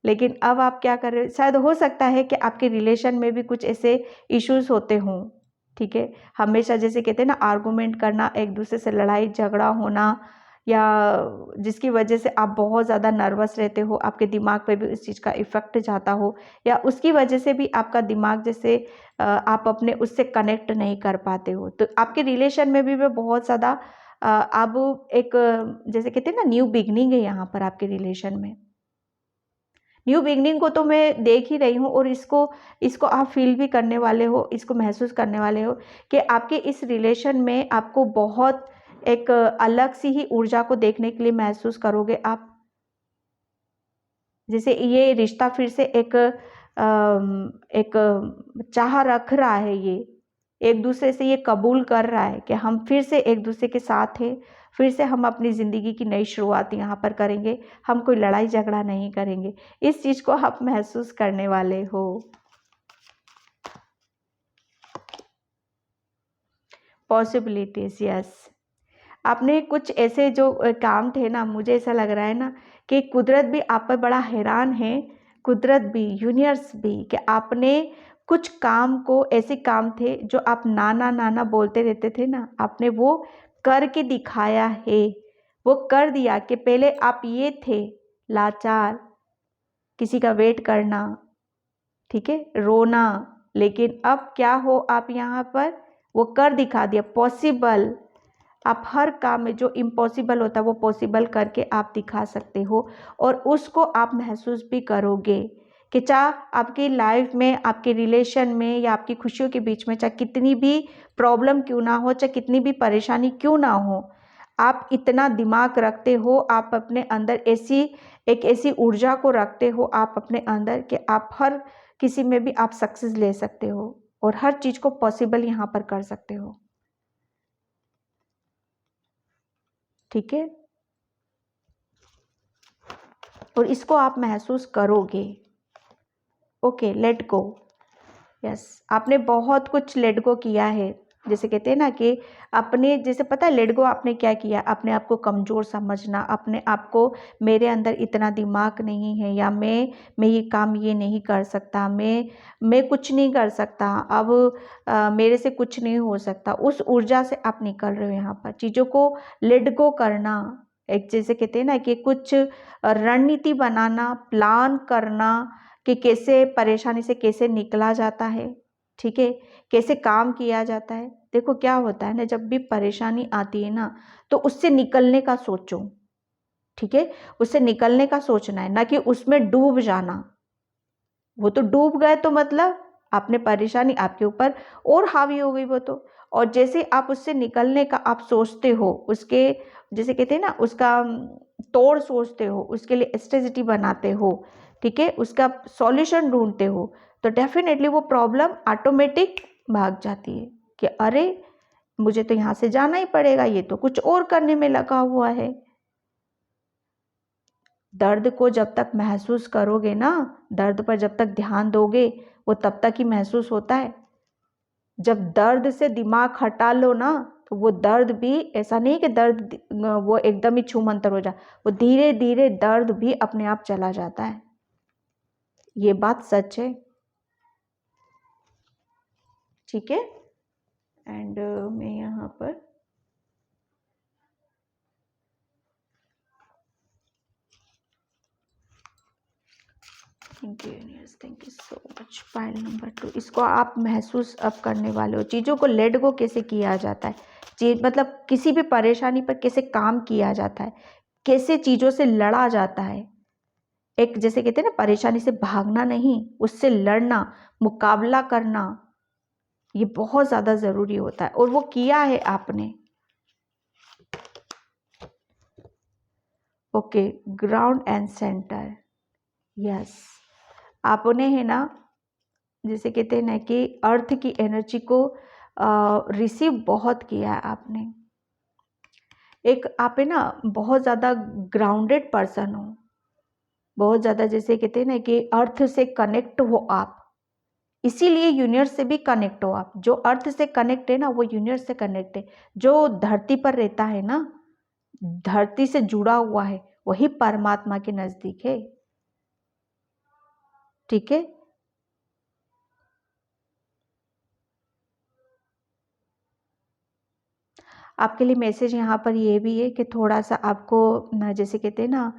लेकिन अब आप क्या कर रहे हो, शायद हो सकता है कि आपके रिलेशन में भी कुछ ऐसे इश्यूज होते हों। ठीक है, हमेशा जैसे कहते हैं ना आर्गुमेंट करना, एक दूसरे से लड़ाई झगड़ा होना, या जिसकी वजह से आप बहुत ज़्यादा नर्वस रहते हो, आपके दिमाग पे भी उस चीज़ का इफ़ेक्ट जाता हो, या उसकी वजह से भी आपका दिमाग जैसे आप अपने उससे कनेक्ट नहीं कर पाते हो। तो आपके रिलेशन में भी बहुत ज़्यादा अब एक जैसे कहते हैं ना न्यू बिगनिंग है यहाँ पर आपके रिलेशन में। न्यू बिगनिंग को तो मैं देख ही रही हूँ, और इसको आप फील भी करने वाले हो, इसको महसूस करने वाले हो कि आपके इस रिलेशन में आपको बहुत एक अलग सी ही ऊर्जा को देखने के लिए महसूस करोगे आप। जैसे ये रिश्ता फिर से एक चाह रख रहा है, ये एक दूसरे से ये कबूल कर रहा है कि हम फिर से एक दूसरे के साथ हैं, फिर से हम अपनी ज़िंदगी की नई शुरुआत यहाँ पर करेंगे, हम कोई लड़ाई झगड़ा नहीं करेंगे। इस चीज़ को आप महसूस करने वाले हो। Possibilities, yes. आपने कुछ ऐसे जो काम थे ना, मुझे ऐसा लग रहा है ना कि कुदरत भी आप पर बड़ा हैरान है, कुदरत भी, यूनिवर्स भी, कि आपने कुछ काम को, ऐसे काम थे जो आप नाना नाना बोलते रहते थे ना, आपने वो करके दिखाया है, वो कर दिया। कि पहले आप ये थे लाचार, किसी का वेट करना, ठीक है, रोना, लेकिन अब क्या हो आप यहाँ पर, वो कर दिखा दिया, पॉसिबल। आप हर काम में जो इम्पॉसिबल होता है वो पॉसिबल करके आप दिखा सकते हो, और उसको आप महसूस भी करोगे कि चाहे आपकी लाइफ में, आपके रिलेशन में, या आपकी खुशियों के बीच में चाहे कितनी भी प्रॉब्लम क्यों ना हो, चाहे कितनी भी परेशानी क्यों ना हो, आप इतना दिमाग रखते हो, आप अपने अंदर ऐसी ऊर्जा को रखते हो आप अपने अंदर, कि आप हर किसी में भी आप सक्सेस ले सकते हो, और हर चीज़ को पॉसिबल यहाँ पर कर सकते हो। ठीक है, और इसको आप महसूस करोगे। Okay, let go. यस, आपने बहुत कुछ लेट गो किया है। जैसे कहते हैं ना कि अपने, जैसे पता है लेट गो आपने क्या किया, अपने आप को कमज़ोर समझना, अपने आप को, मेरे अंदर इतना दिमाग नहीं है, या मैं ये काम ये नहीं कर सकता, मैं कुछ नहीं कर सकता, अब मेरे से कुछ नहीं हो सकता, उस ऊर्जा से आप निकल रहे हो यहाँ पर। चीज़ों को लेट गो करना, एक जैसे कहते हैं ना कि कुछ रणनीति बनाना, प्लान करना कि कैसे परेशानी से कैसे निकला जाता है, ठीक है, कैसे काम किया जाता है। देखो क्या होता है ना, जब भी परेशानी आती है ना, तो उससे निकलने का सोचो, ठीक है, उससे निकलने का सोचना है, ना कि उसमें डूब जाना। वो तो डूब गए तो मतलब आपने, परेशानी आपके ऊपर और हावी हो गई वो तो। और जैसे आप उससे निकलने का आप सोचते हो, उसके जैसे कहते हैं ना, उसका तोड़ सोचते हो, उसके लिए स्ट्रेटजी बनाते हो, ठीक है, उसका सॉल्यूशन ढूंढते हो, तो डेफिनेटली वो प्रॉब्लम ऑटोमेटिक भाग जाती है कि अरे मुझे तो यहाँ से जाना ही पड़ेगा, ये तो कुछ और करने में लगा हुआ है। दर्द को जब तक महसूस करोगे ना, दर्द पर जब तक ध्यान दोगे, वो तब तक ही महसूस होता है। जब दर्द से दिमाग हटा लो ना, तो वो दर्द भी, ऐसा नहीं कि दर्द वो एकदम ही छूमंतर हो जाए, वो धीरे धीरे दर्द भी अपने आप चला जाता है। ये बात सच है, ठीक है। एंड मैं यहाँ पर thank you universe, thank you so much. File number 2, इसको आप महसूस अब करने वाले हो। चीज़ों को लेट गो कैसे किया जाता है, चीज मतलब किसी भी परेशानी पर कैसे काम किया जाता है, कैसे चीज़ों से लड़ा जाता है। एक जैसे कहते हैं ना, परेशानी से भागना नहीं, उससे लड़ना, मुकाबला करना, ये बहुत ज़्यादा ज़रूरी होता है, और वो किया है आपने। Okay, ground and centre, yes. आपने है ना, जैसे कहते हैं ना कि अर्थ की एनर्जी को रिसीव बहुत किया है आपने। एक आप है ना बहुत ज़्यादा ग्राउंडेड पर्सन हो, बहुत ज़्यादा, जैसे कहते हैं ना कि अर्थ से कनेक्ट हो आप, इसीलिए यूनिवर्स से भी कनेक्ट हो आप। जो अर्थ से कनेक्ट है ना, वो यूनिवर्स से कनेक्ट है। जो धरती पर रहता है ना, धरती से जुड़ा हुआ है, वही परमात्मा के नज़दीक है, ठीक है। आपके लिए मैसेज यहाँ पर ये भी है कि थोड़ा सा आपको जैसे कहते हैं ना,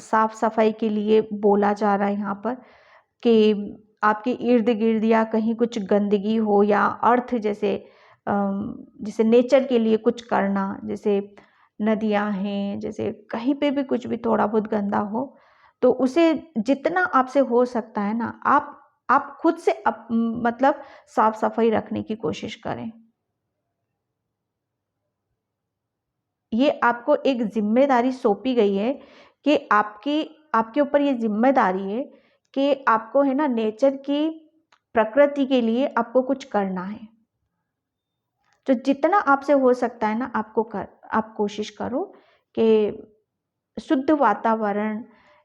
साफ सफाई के लिए बोला जा रहा है यहाँ पर, कि आपके इर्द गिर्द या कहीं कुछ गंदगी हो, या अर्थ जैसे जैसे नेचर के लिए कुछ करना, जैसे नदियाँ हैं, जैसे कहीं पे भी कुछ भी थोड़ा बहुत गंदा हो, तो उसे जितना आपसे हो सकता है ना, आप खुद से मतलब साफ सफाई रखने की कोशिश करें। ये आपको एक जिम्मेदारी सौंपी गई है कि आपके ऊपर ये जिम्मेदारी है कि आपको है ना नेचर की, प्रकृति के लिए आपको कुछ करना है। तो जितना आपसे हो सकता है ना, आप कोशिश करो कि शुद्ध वातावरण,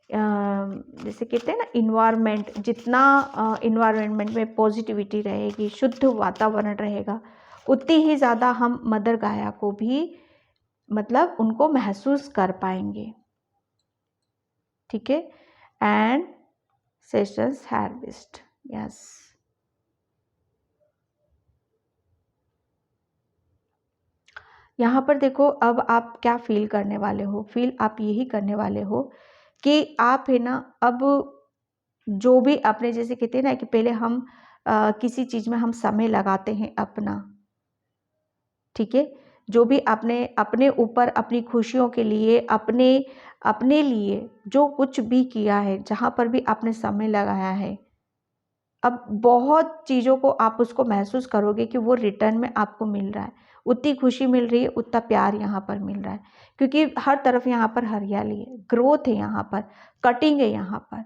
जैसे कहते हैं ना इन्वायरमेंट, जितना इन्वायरमेंट में पॉजिटिविटी रहेगी, शुद्ध वातावरण रहेगा, उतनी ही ज़्यादा हम मदर गाया को भी मतलब उनको महसूस कर पाएंगे। ठीक है। And sessions harvest, yes. यहाँ पर देखो, अब आप क्या फील करने वाले हो, फील आप यही करने वाले हो कि आप है ना, अब जो भी आपने, जैसे कहते हैं ना कि पहले हम किसी चीज़ में हम समय लगाते हैं अपना, ठीक है, जो भी आपने अपने ऊपर अपनी खुशियों के लिए, अपने अपने लिए जो कुछ भी किया है, जहाँ पर भी आपने समय लगाया है, अब बहुत चीज़ों को आप उसको महसूस करोगे कि वो रिटर्न में आपको मिल रहा है, उतनी खुशी मिल रही है, उतना प्यार यहाँ पर मिल रहा है, क्योंकि हर तरफ यहाँ पर हरियाली है, ग्रोथ है यहाँ पर, कटिंग है यहाँ पर,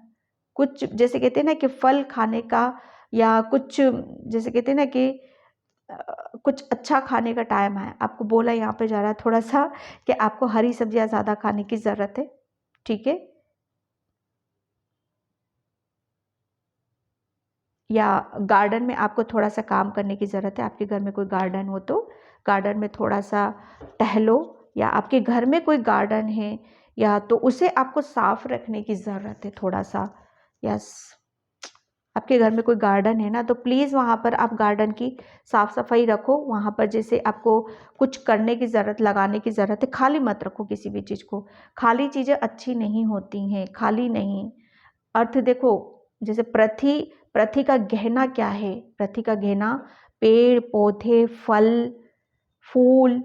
कुछ जैसे कहते हैं ना कि फल खाने का, या कुछ जैसे कहते हैं ना कि कुछ अच्छा खाने का टाइम है, आपको बोला यहाँ पे जा रहा है थोड़ा सा कि आपको हरी सब्जियाँ ज़्यादा खाने की ज़रूरत है। ठीक है। या गार्डन में आपको थोड़ा सा काम करने की ज़रूरत है, आपके घर में कोई गार्डन हो तो गार्डन में थोड़ा सा टहलो, या आपके घर में कोई गार्डन है या तो उसे आपको साफ रखने की ज़रूरत है थोड़ा सा। यस, आपके घर में कोई गार्डन है ना, तो प्लीज़ वहाँ पर आप गार्डन की साफ़ सफाई रखो। वहाँ पर जैसे आपको कुछ करने की ज़रूरत, लगाने की ज़रूरत है, खाली मत रखो किसी भी चीज़ को। खाली चीज़ें अच्छी नहीं होती हैं, खाली नहीं। अर्थ देखो, जैसे पृथ्वी, पृथ्वी का गहना क्या है? पृथ्वी का गहना पेड़ पौधे, फल फूल,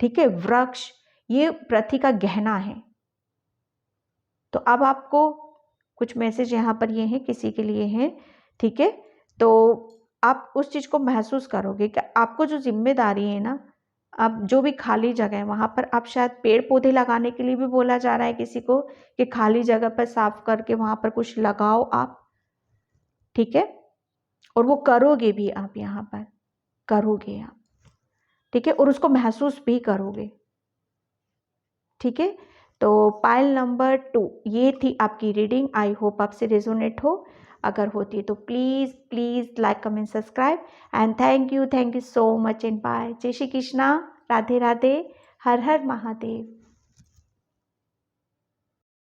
ठीक है, वृक्ष, ये पृथ्वी का गहना है। तो अब आपको कुछ मैसेज यहाँ पर ये हैं, किसी के लिए हैं, ठीक है। तो आप उस चीज़ को महसूस करोगे कि आपको जो जिम्मेदारी है ना, अब जो भी खाली जगह है वहाँ पर आप शायद पेड़ पौधे लगाने के लिए भी बोला जा रहा है किसी को कि खाली जगह पर साफ करके वहाँ पर कुछ लगाओ आप, ठीक है। और वो करोगे भी, आप यहाँ पर करोगे आप, ठीक है, और उसको महसूस भी करोगे, ठीक है। तो पाइल नंबर 2 ये थी आपकी रीडिंग। आई होप आपसे रेजोनेट हो। अगर होती है तो please please like comment subscribe and thank you so much and bye. जय श्री कृष्णा, राधे राधे, हर हर महादेव।